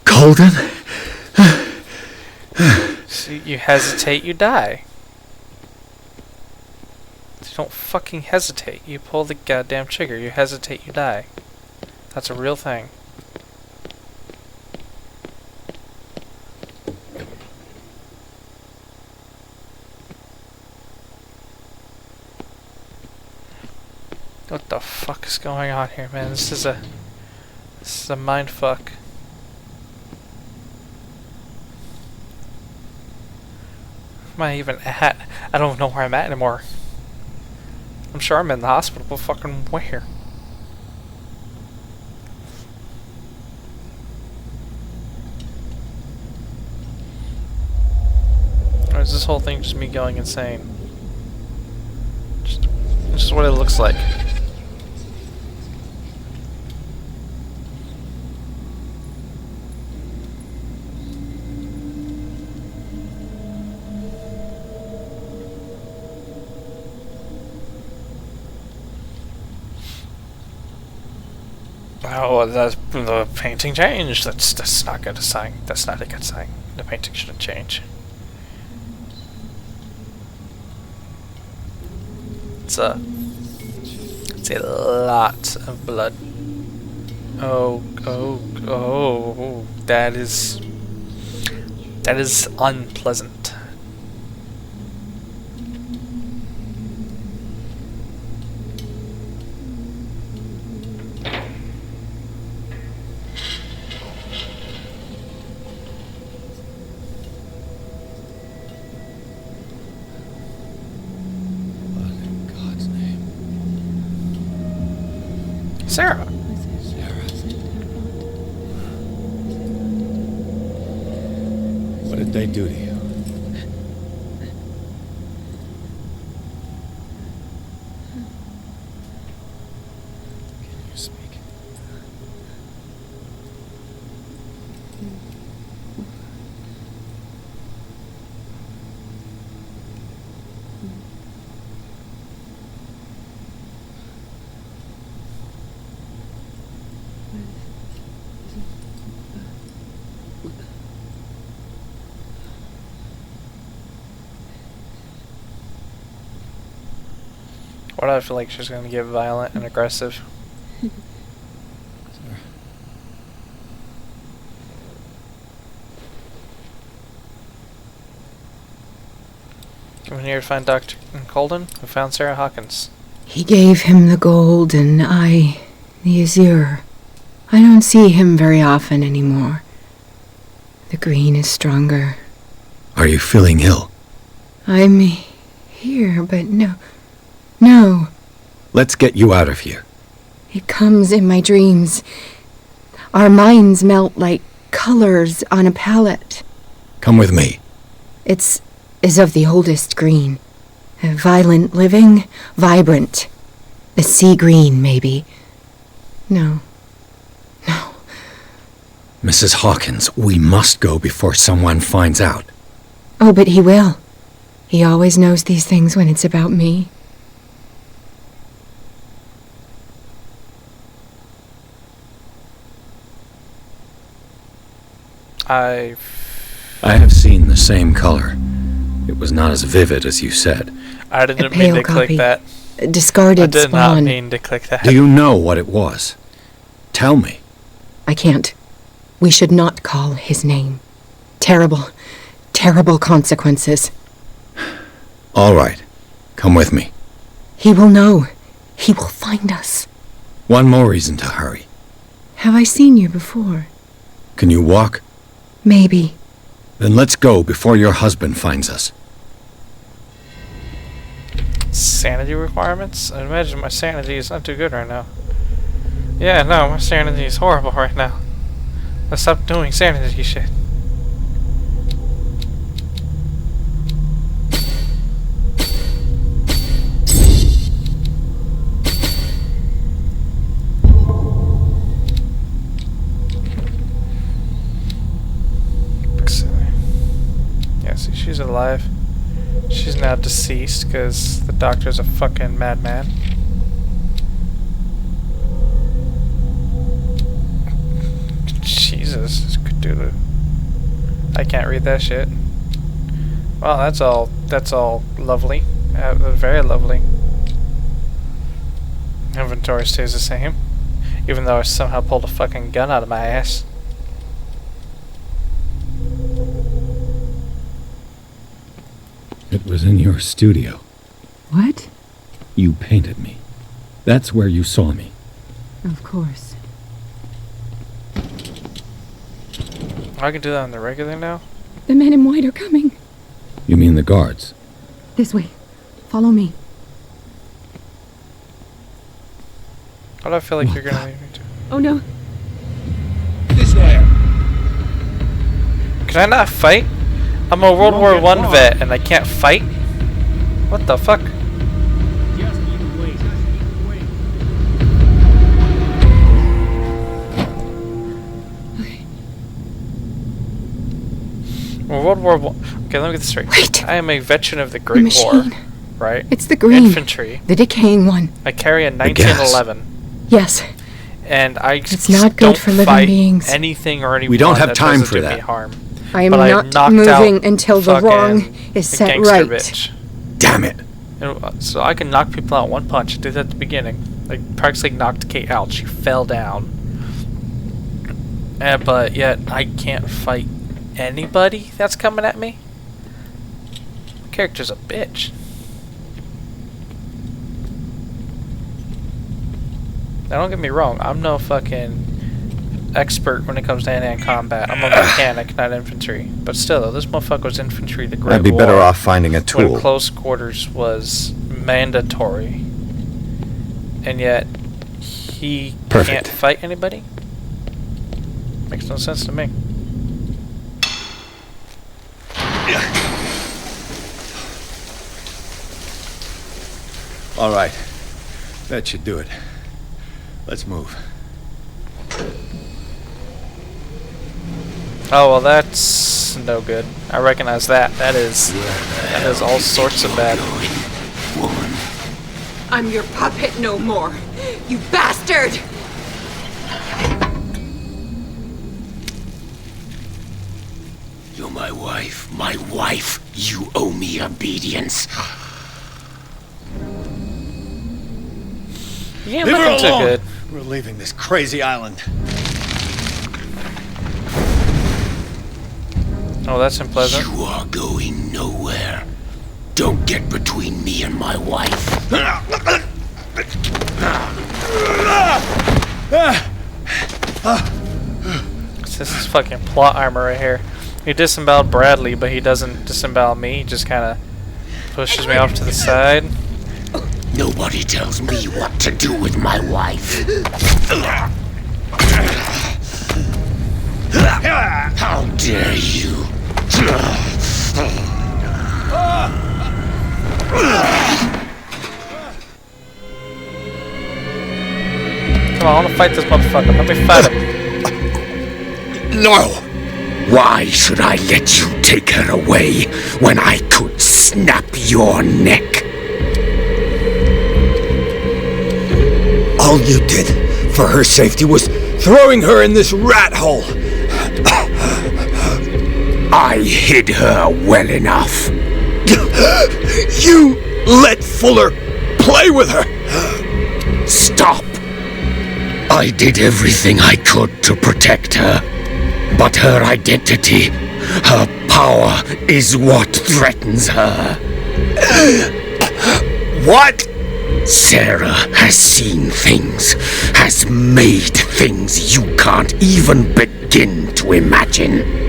Colden? See, you hesitate, you die. You don't fucking hesitate. You pull the goddamn trigger. You hesitate, you die. That's a real thing. What the fuck is going on here, man? This is a mind fuck. Where am I even at? I don't know where I'm at anymore. I'm sure I'm in the hospital, but fucking where? Or is this whole thing just me going insane? Just what it looks like. Oh, the painting changed. That's not good sign. That's not a good sign. The painting shouldn't change. It's a lot of blood. Oh, that is unpleasant. Sarah. What did they do to you? Can you speak? Why do I feel like she's gonna get violent and aggressive? Coming here to find Dr. Colden, who found Sarah Hawkins. He gave him the gold and I the azure. I don't see him very often anymore. The green is stronger. Are you feeling ill? I'm here, but no. Let's get you out of here. It comes in my dreams. Our minds melt like colors on a palette. Come with me. It's of the oldest green. Violent living, vibrant. The sea green, maybe. No. Mrs. Hawkins, we must go before someone finds out. Oh, but he will. He always knows these things when it's about me. I have seen the same color. It was not as vivid as you said. I didn't mean to click that. Discarded I did spawn. not mean to click that. Do you know what it was? Tell me. I can't. We should not call his name. Terrible consequences. All right. Come with me. He will know. He will find us. One more reason to hurry. Have I seen you before? Can you walk? Maybe. Then let's go before your husband finds us. Sanity requirements? I imagine my sanity is not too good right now. Yeah, no, my sanity is horrible right now. Let's stop doing sanity shit. Yeah, see, she's actually alive. She's now deceased because the doctor's a fucking madman. Jesus, it's Cthulhu. I can't read that shit. Well, that's all lovely. Very lovely. Inventory stays the same. Even though I somehow pulled a fucking gun out of my ass. It was in your studio. What? You painted me. That's where you saw me. Of course. I can do that on the regular now? The men in white are coming. You mean the guards? This way. Follow me. Why do I feel like you're gonna leave me too? Oh no. This way. Can I not fight? I'm a World War I vet and I can't fight? What the fuck? Just you wait. Well, World War I. Okay, let me get this straight. Wait. I am a veteran of the Great machine. War, right? It's the green. Infantry. The decaying one. I carry a 1911. Yes. And I It's not don't good for living fight beings. anything or anyone We don't have that time tries to for do me that. harm. I am But I not knocked moving out until the fucking wrong is the set gangster right. bitch. Damn it. And, so I can knock people out one punch. I did that at the beginning. Like practically knocked Kate out. She fell down. But yet I can't fight anybody that's coming at me. My character's a bitch. Now don't get me wrong. I'm no fucking expert when it comes to hand-to-hand combat. I'm a mechanic, not infantry. But still, though, this motherfucker was infantry. The Great I'd be War, better off finding a tool. when close quarters was mandatory, and yet he Perfect. can't fight anybody. Makes no sense to me. All right. That should do it. Let's move. Oh well, that's no good. I recognize that. That is all sorts of bad. I'm your puppet no more, you bastard! You're my wife. My wife. You owe me obedience. You ain't Leave her looking too alone. good. We're leaving this crazy island. Oh, that's unpleasant. You are going nowhere. Don't get between me and my wife. This is fucking plot armor right here. He disemboweled Bradley, but he doesn't disembowel me. He just kind of pushes me off to the side. Nobody tells me what to do with my wife. How dare you? Come on, I want to fight this motherfucker. Let me fight him. No! Why should I let you take her away when I could snap your neck? All you did for her safety was throwing her in this rat hole. I hid her well enough. You let Fuller play with her. Stop! I did everything I could to protect her. But her identity, her power, is what threatens her. What? Sarah has seen things, has made things you can't even begin to imagine.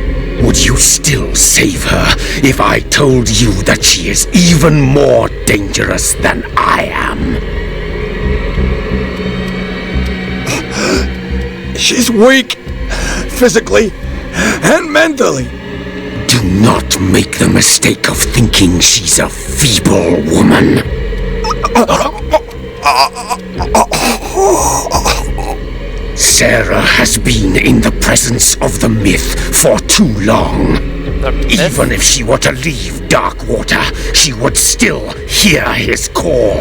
Would you still save her if I told you that she is even more dangerous than I am? She's weak, physically and mentally. Do not make the mistake of thinking she's a feeble woman. Sarah has been in the presence of the myth for too long. Even if she were to leave Darkwater, she would still hear his call.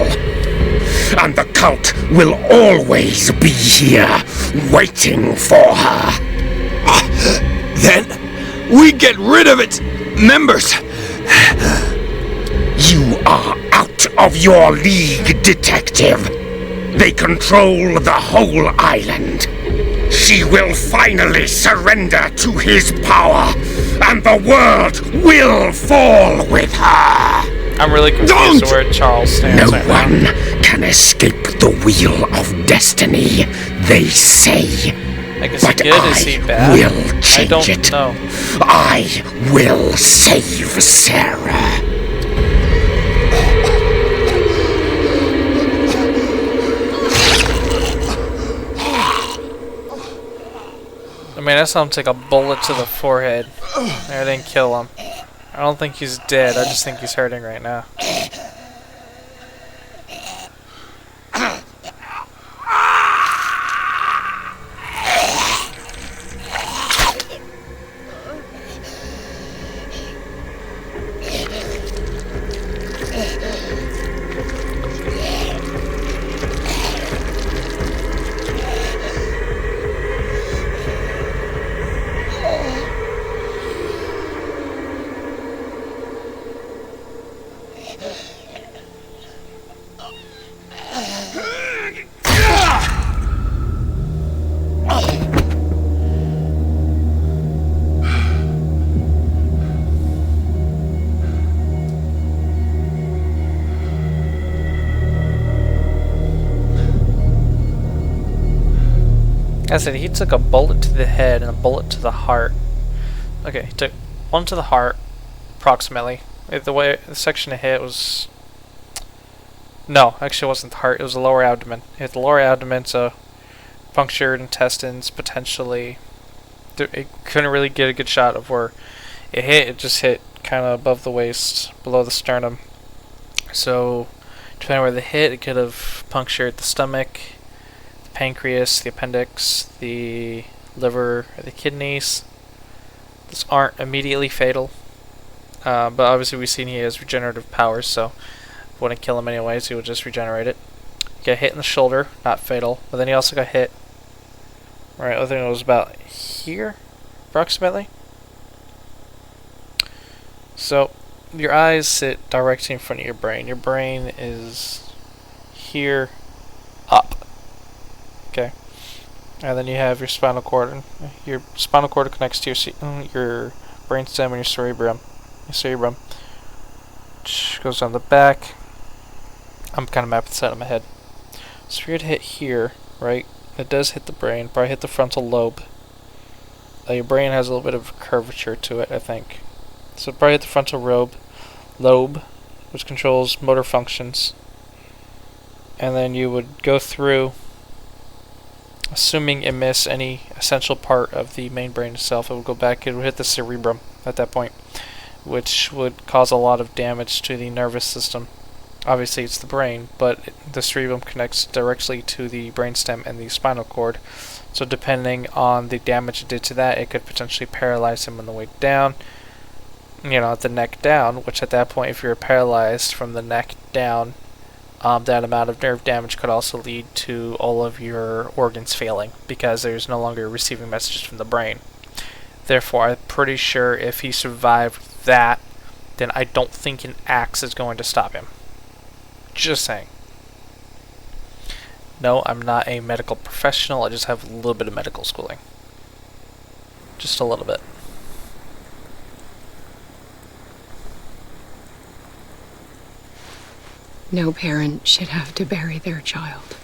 And the cult will always be here, waiting for her. Then we get rid of its members. You are out of your league, detective. They control the whole island. She will finally surrender to his power, and the world will fall with her. I'm really confused to where Charles stands No right one now. can escape the wheel of destiny, they say. Like, is But he good? Is he bad? will change I don't it. know. I will save Sarah. I mean, that sounds like a bullet to the forehead. I didn't kill him. I don't think he's dead. I just think he's hurting right now. I said he took a bullet to the head and a bullet to the heart. Okay, he took one to the heart, approximately. The way the section it hit was... No, actually it wasn't the heart, it was the lower abdomen. It hit the lower abdomen, so punctured intestines, potentially. It couldn't really get a good shot of where it hit. It just hit kind of above the waist, below the sternum. So, depending on where the hit, it could have punctured the stomach, pancreas, the appendix, the liver, or the kidneys. These aren't immediately fatal, but obviously we've seen he has regenerative powers, so wouldn't kill him anyways, he would just regenerate it. He got hit in the shoulder, not fatal, but then he also got hit, right, I think it was about here, approximately. So, your eyes sit directly in front of your brain. Your brain is here, up. Okay, and then you have your spinal cord. And your spinal cord connects to your brainstem and your cerebrum. Your cerebrum, which goes on the back. I'm kind of mapping this out in my head. So if you're to hit here, right? It does hit the brain. Probably hit the frontal lobe. Your brain has a little bit of curvature to it, I think. So probably hit the frontal lobe, which controls motor functions. And then you would go through, assuming it missed any essential part of the main brain itself, it would go back, it would hit the cerebrum at that point, which would cause a lot of damage to the nervous system. Obviously it's the brain, but the cerebrum connects directly to the brainstem and the spinal cord. So depending on the damage it did to that, it could potentially paralyze him on the way down, at the neck down, which at that point, if you're paralyzed from the neck down, that amount of nerve damage could also lead to all of your organs failing because there's no longer receiving messages from the brain. Therefore, I'm pretty sure if he survived that, then I don't think an axe is going to stop him. Just saying. No, I'm not a medical professional. I just have a little bit of medical schooling. Just a little bit. No parent should have to bury their child,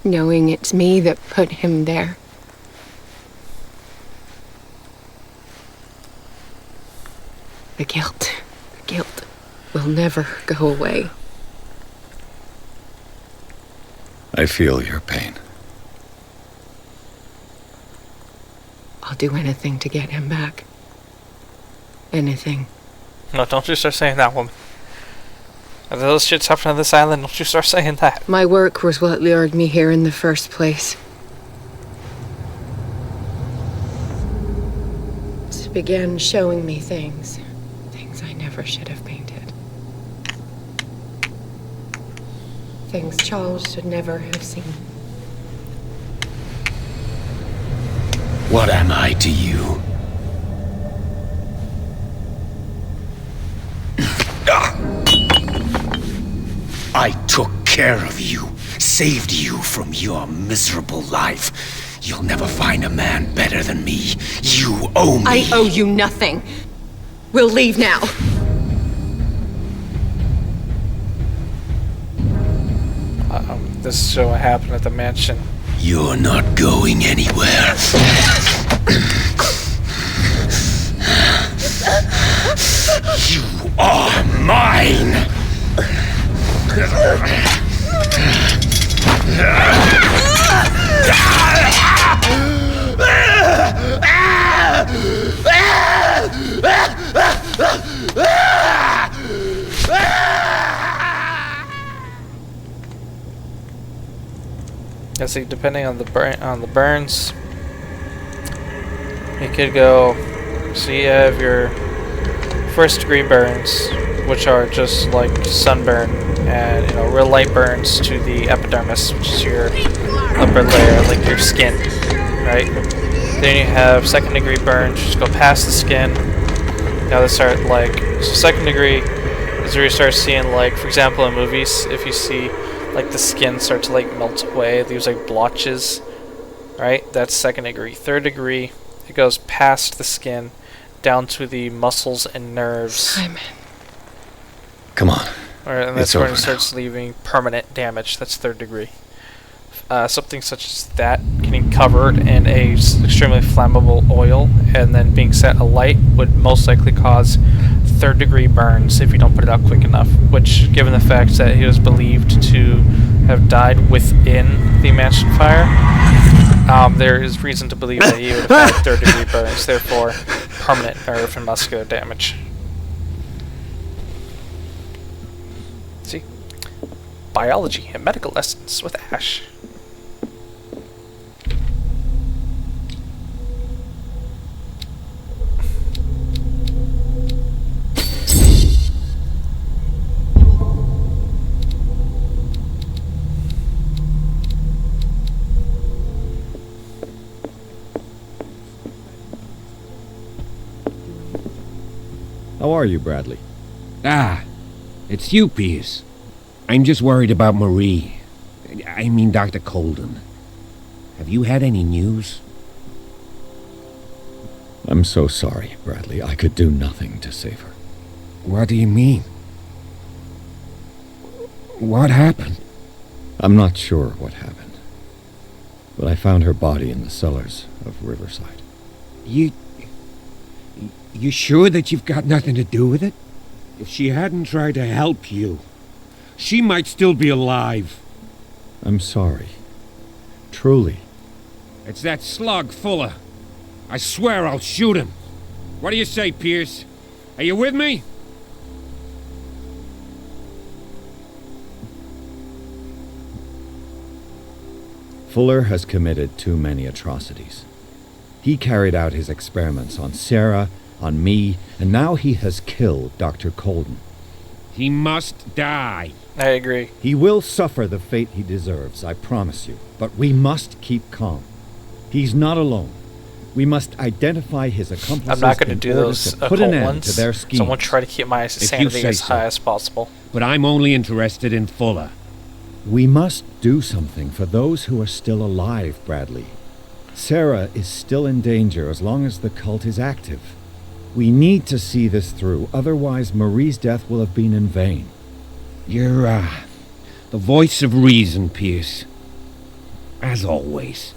knowing it's me that put him there. The guilt will never go away. I feel your pain. I'll do anything to get him back. Anything. No, don't you start saying that, woman. If those shit's happening on this island, don't you start saying that. My work was what lured me here in the first place. began showing me things. Things I never should have painted. Things Charles should never have seen. What am I to you? I took care of you, saved you from your miserable life. You'll never find a man better than me. You owe me. I owe you nothing. We'll leave now. This is what happened at the mansion. You're not going anywhere. You are mine! I see. Depending on the burns, you could go. So you have your first degree burns, which are just like sunburn and real light burns to the epidermis, which is your upper layer, like your skin, right? Then you have second degree burns, which go past the skin. Now they start so second degree is where you start seeing, like, for example, in movies, if you see like the skin start to like melt away, these like blotches, right? That's second degree. Third degree, it goes past the skin down to the muscles and nerves. Simon. Come on. And that's when it starts leaving permanent damage. That's third degree. Something such as that getting covered in a extremely flammable oil and then being set alight would most likely cause third degree burns if you don't put it out quick enough, which, given the fact that he was believed to have died within the mansion fire, there is reason to believe that he would have had third degree burns, therefore permanent nerve and muscular damage. See? Biology and medical lessons with Ash. How are you, Bradley? It's you, Pierce. I'm just worried about Marie. I mean, Dr. Colden. Have you had any news? I'm so sorry, Bradley. I could do nothing to save her. What do you mean? What happened? I'm not sure what happened. But I found her body in the cellars of Riverside. You sure that you've got nothing to do with it? If she hadn't tried to help you, she might still be alive. I'm sorry. Truly. It's that slug, Fuller. I swear I'll shoot him. What do you say, Pierce? Are you with me? Fuller has committed too many atrocities. He carried out his experiments on Sarah, on me, and now he has killed Dr. Colden. He must die. I agree. He will suffer the fate he deserves, I promise you. But we must keep calm. He's not alone. We must identify his accomplices. I'm not going to do those put an end ones, to their schemes. so I'm going to try to keep my sanity as high as possible. But I'm only interested in Fuller. We must do something for those who are still alive, Bradley. Sarah is still in danger as long as the cult is active. We need to see this through, otherwise Marie's death will have been in vain. You're, the voice of reason, Pierce. As always.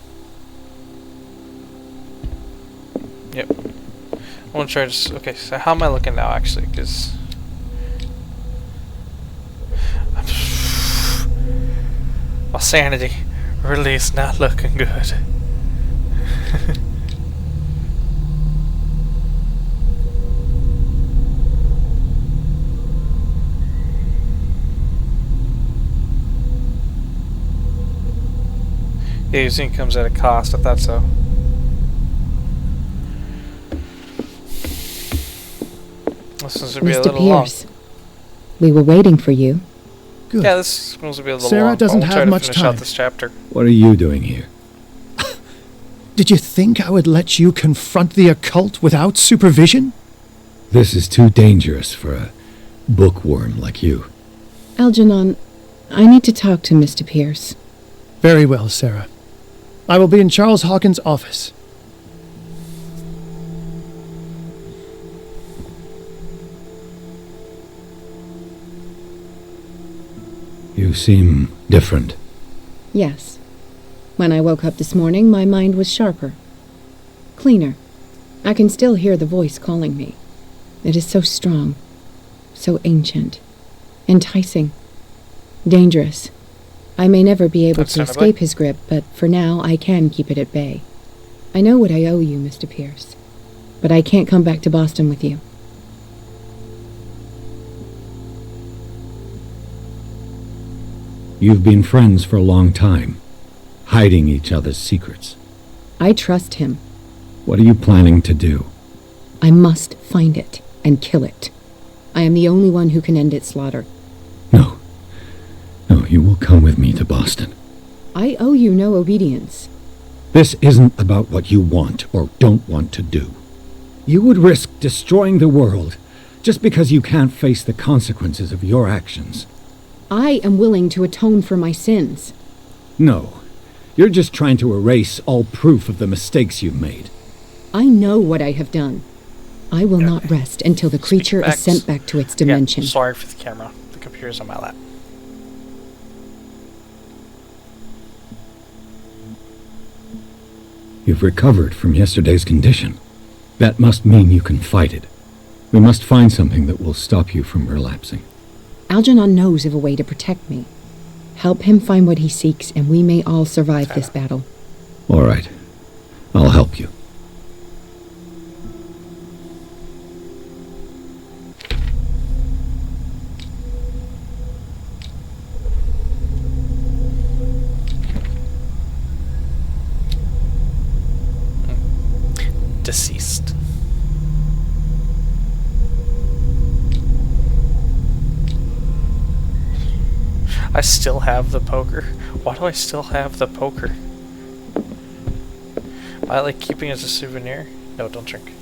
Yep. I want to try to... Okay, so how am I looking now, actually? Because... my sanity really is not looking good. Yeah, using comes at a cost, I thought so. This is going to be a Mr. little long. Pierce, we were waiting for you. Good. Yeah, this is going to be a little Sarah long. but doesn't we'll have try to much finish time. out this chapter. What are you doing here? Did you think I would let you confront the occult without supervision? This is too dangerous for a bookworm like you. Algernon, I need to talk to Mr. Pierce. Very well, Sarah. I will be in Charles Hawkins' office. You seem different. Yes. When I woke up this morning, my mind was sharper. Cleaner. I can still hear the voice calling me. It is so strong, so ancient, enticing, dangerous. I may never be able to escape his grip, but for now I can keep it at bay. I know what I owe you, Mr. Pierce, but I can't come back to Boston with you. You've been friends for a long time, hiding each other's secrets. I trust him. What are you planning to do? I must find it and kill it. I am the only one who can end its slaughter. No, you will come with me to Boston. I owe you no obedience. This isn't about what you want or don't want to do. You would risk destroying the world just because you can't face the consequences of your actions. I am willing to atone for my sins. No, you're just trying to erase all proof of the mistakes you've made. I know what I have done. I will not rest until the creature is sent back to its dimension. Yeah, sorry for the camera. The computer's on my lap. You've recovered from yesterday's condition. That must mean you can fight it. We must find something that will stop you from relapsing. Algernon knows of a way to protect me. Help him find what he seeks, and we may all survive this battle. All right. I'll help you. Deceased. I still have the poker. Why do I still have the poker? Am I like keeping it as a souvenir? No, don't drink.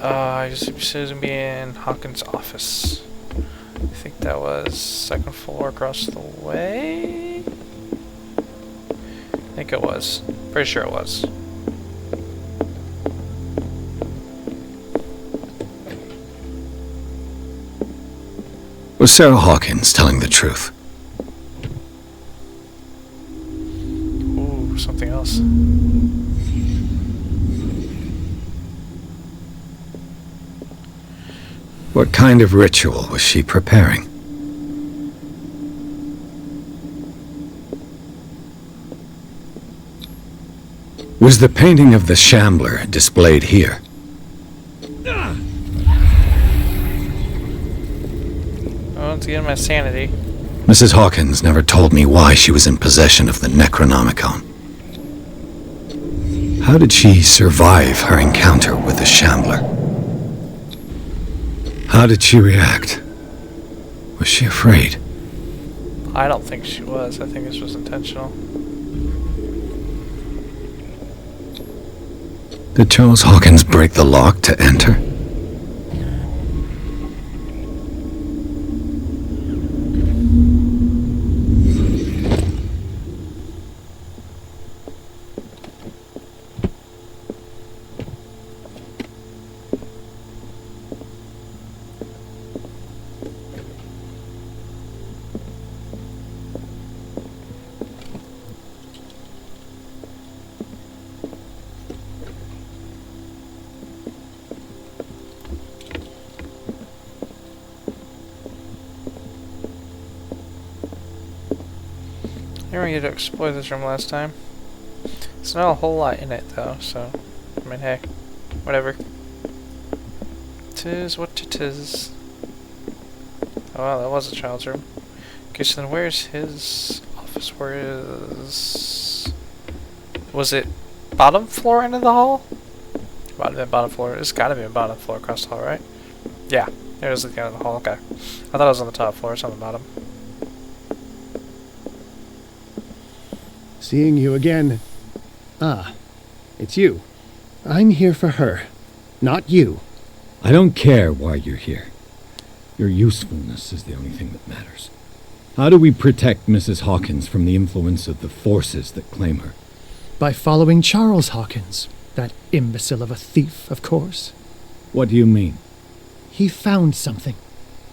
I just supposed to be in Hawkins' office. I think that was second floor across the way. I think it was. Pretty sure it was. Was Sarah Hawkins telling the truth? Ooh, something else. What kind of ritual was she preparing? Was the painting of the Shambler displayed here? Once again, my sanity. Mrs. Hawkins never told me why she was in possession of the Necronomicon. How did she survive her encounter with the Shambler? How did she react? Was she afraid? I don't think she was. I think this was intentional. Did Charles Hawkins break the lock to enter? I didn't get to explore this room last time. There's not a whole lot in it though, so I mean, hey, whatever. Tis what it is. Oh wow, that was a child's room. Okay, so then where's his office? Where is... Was it bottom floor end of the hall? Bottom floor. It's gotta be a bottom floor across the hall, right? Yeah. There's the end of the hall. Okay. I thought it was on the top floor. It's on the bottom. Seeing you again. Ah, it's you. I'm here for her, not you. I don't care why you're here. Your usefulness is the only thing that matters. How do we protect Mrs. Hawkins from the influence of the forces that claim her? By following Charles Hawkins, that imbecile of a thief, of course. What do you mean? He found something.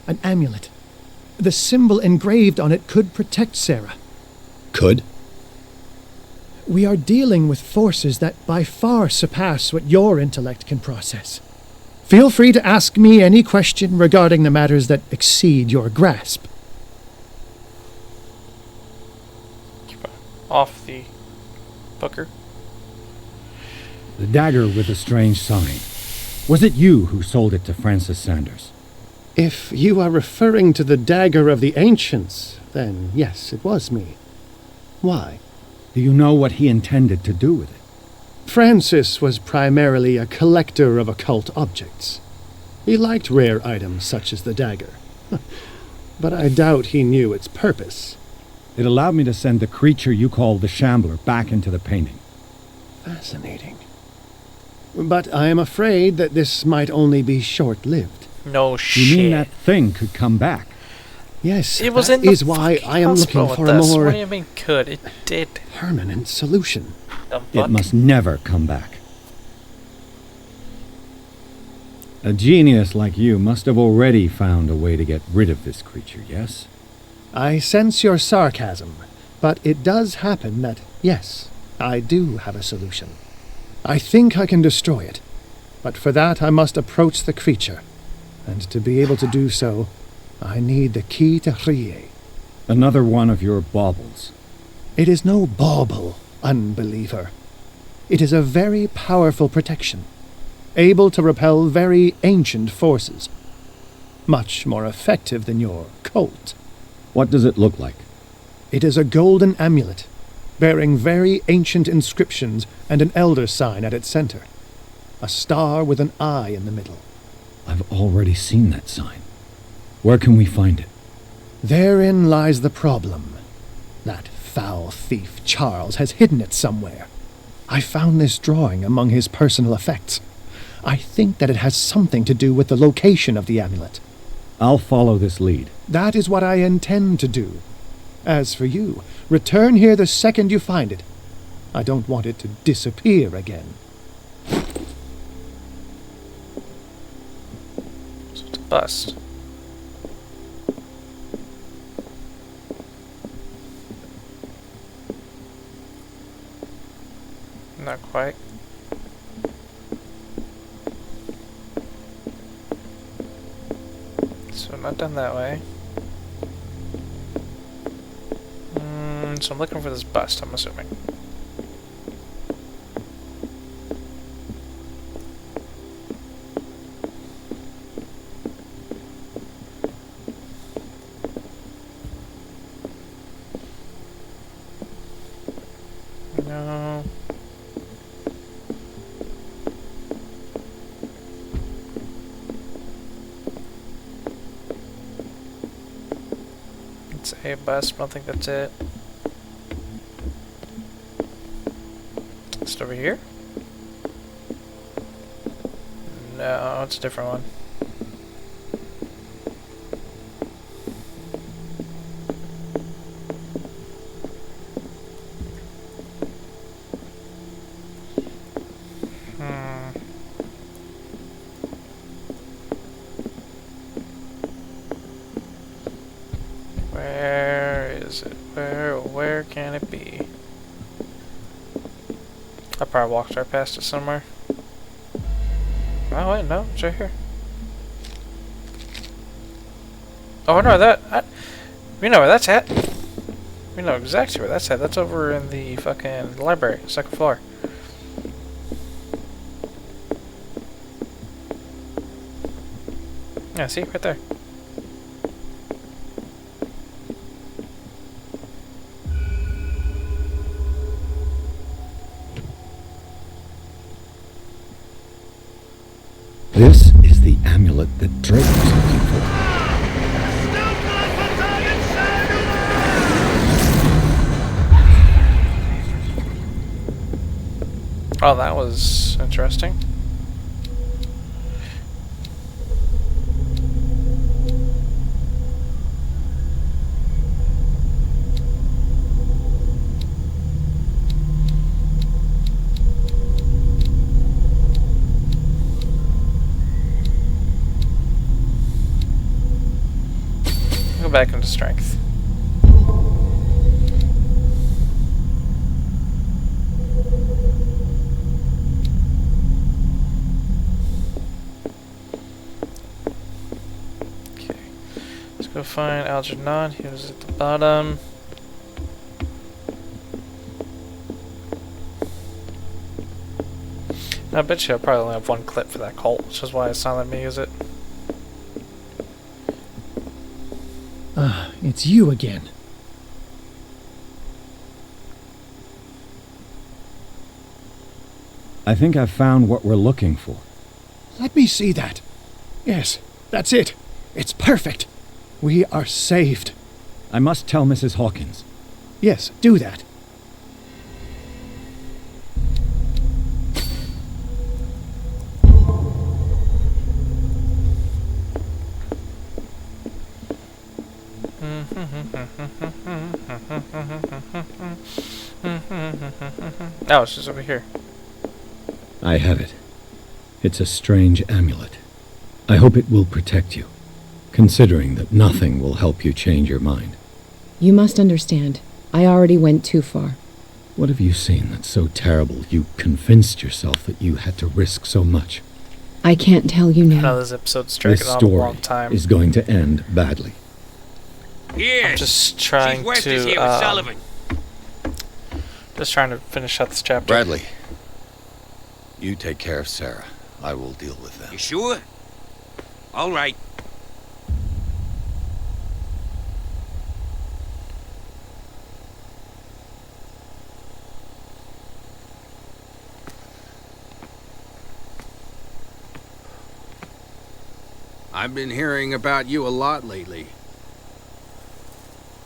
An amulet. The symbol engraved on it could protect Sarah. Could? We are dealing with forces that by far surpass what your intellect can process. Feel free to ask me any question regarding the matters that exceed your grasp. Keep off the booker. The dagger with the strange sign. Was it you who sold it to Francis Sanders? If you are referring to the dagger of the ancients, then yes, it was me. Why? Do you know what he intended to do with it? Francis was primarily a collector of occult objects. He liked rare items such as the dagger. But I doubt he knew its purpose. It allowed me to send the creature you call the Shambler back into the painting. Fascinating. But I am afraid that this might only be short-lived. No shit. You mean that thing could come back? Yes, it was that in is why I am looking for a more... What do you mean could? It did. Permanent solution. It must never come back. A genius like you must have already found a way to get rid of this creature, yes? I sense your sarcasm, but it does happen that, yes, I do have a solution. I think I can destroy it, but for that I must approach the creature, and to be able to do so, I need the key to Rie. Another one of your baubles. It is no bauble, unbeliever. It is a very powerful protection, able to repel very ancient forces. Much more effective than your cult. What does it look like? It is a golden amulet, bearing very ancient inscriptions and an elder sign at its center. A star with an eye in the middle. I've already seen that sign. Where can we find it? Therein lies the problem. That foul thief Charles has hidden it somewhere. I found this drawing among his personal effects. I think that it has something to do with the location of the amulet. I'll follow this lead. That is what I intend to do. As for you, return here the second you find it. I don't want it to disappear again. So it's a bust. Not quite. So not done that way. So I'm looking for this bust, I'm assuming. No. It's a bust, I don't think that's it. Is it over here? No, it's a different one. Where is it? Where can it be? I probably walked right past it somewhere. Oh wait, no, it's right here. Oh, I know where that. We know where that's at. We know exactly where that's at. That's over in the fucking library, second floor. Yeah, see, right there. This is the amulet that Drake was looking for. Oh, that was interesting. Go back into strength. Okay. Let's go find Algernon. He was at the bottom. I bet you I'll probably only have one clip for that cult, which is why it's not letting me use it. It's you again. I think I've found what we're looking for. Let me see that. Yes, that's it. It's perfect. We are saved. I must tell Mrs. Hawkins. Yes, do that. Oh, it's just over here. I have it. It's a strange amulet. I hope it will protect you, considering that nothing will help you change your mind. You must understand. I already went too far. What have you seen that's so terrible you convinced yourself that you had to risk so much? I can't tell you now. This episode's dragging on a long time. This story is going to end badly. Here. I'm just trying Chief West is here with Sullivan. Just trying to finish out this chapter. Bradley, you take care of Sarah. I will deal with them. You sure? All right. I've been hearing about you a lot lately.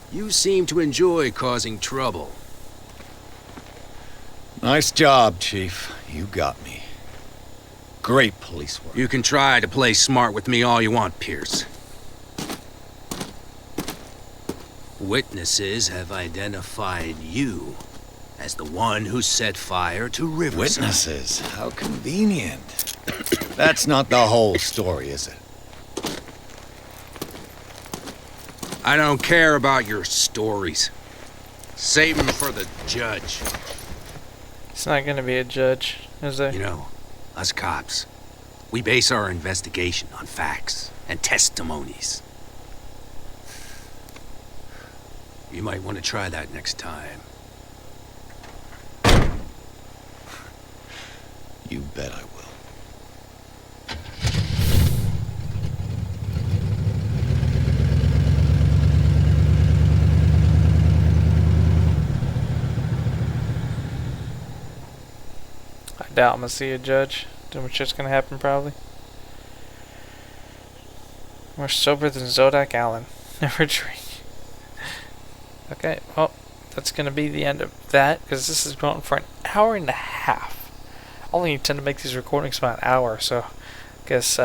You seem to enjoy causing trouble. Nice job, Chief. You got me. Great police work. You can try to play smart with me all you want, Pierce. Witnesses have identified you as the one who set fire to Riverside. Witnesses? How convenient. That's not the whole story, is it? I don't care about your stories. Save them for the judge. It's not gonna be a judge, is there? You know, us cops, we base our investigation on facts and testimonies. You might want to try that next time. You bet I will. I doubt I'm gonna see a judge. Too much shit's gonna happen probably. More sober than Zodak Allen. Never drink. Okay, well, that's gonna be the end of that, because this is going for an hour and a half. I only intend to make these recordings about an hour, so I guess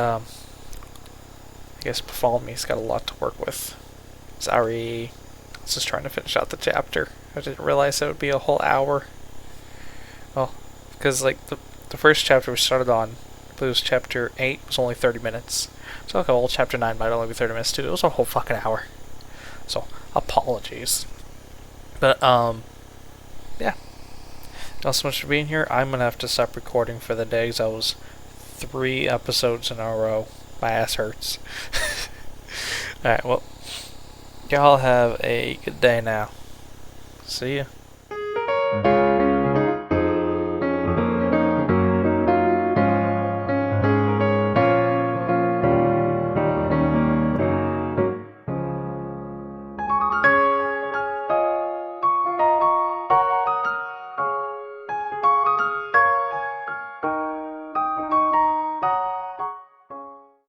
Befallme's got a lot to work with. Sorry. I was just trying to finish out the chapter. I didn't realize it would be a whole hour. Well, because like the first chapter we started on, I believe it was chapter 8, was only 30 minutes. So like a whole chapter 9 might only be 30 minutes too. It was a whole fucking hour. So apologies. But yeah. Not so much for being here. I'm gonna have to stop recording for the day because I was 3 episodes in a row. My ass hurts. Alright, well, y'all have a good day now. See ya.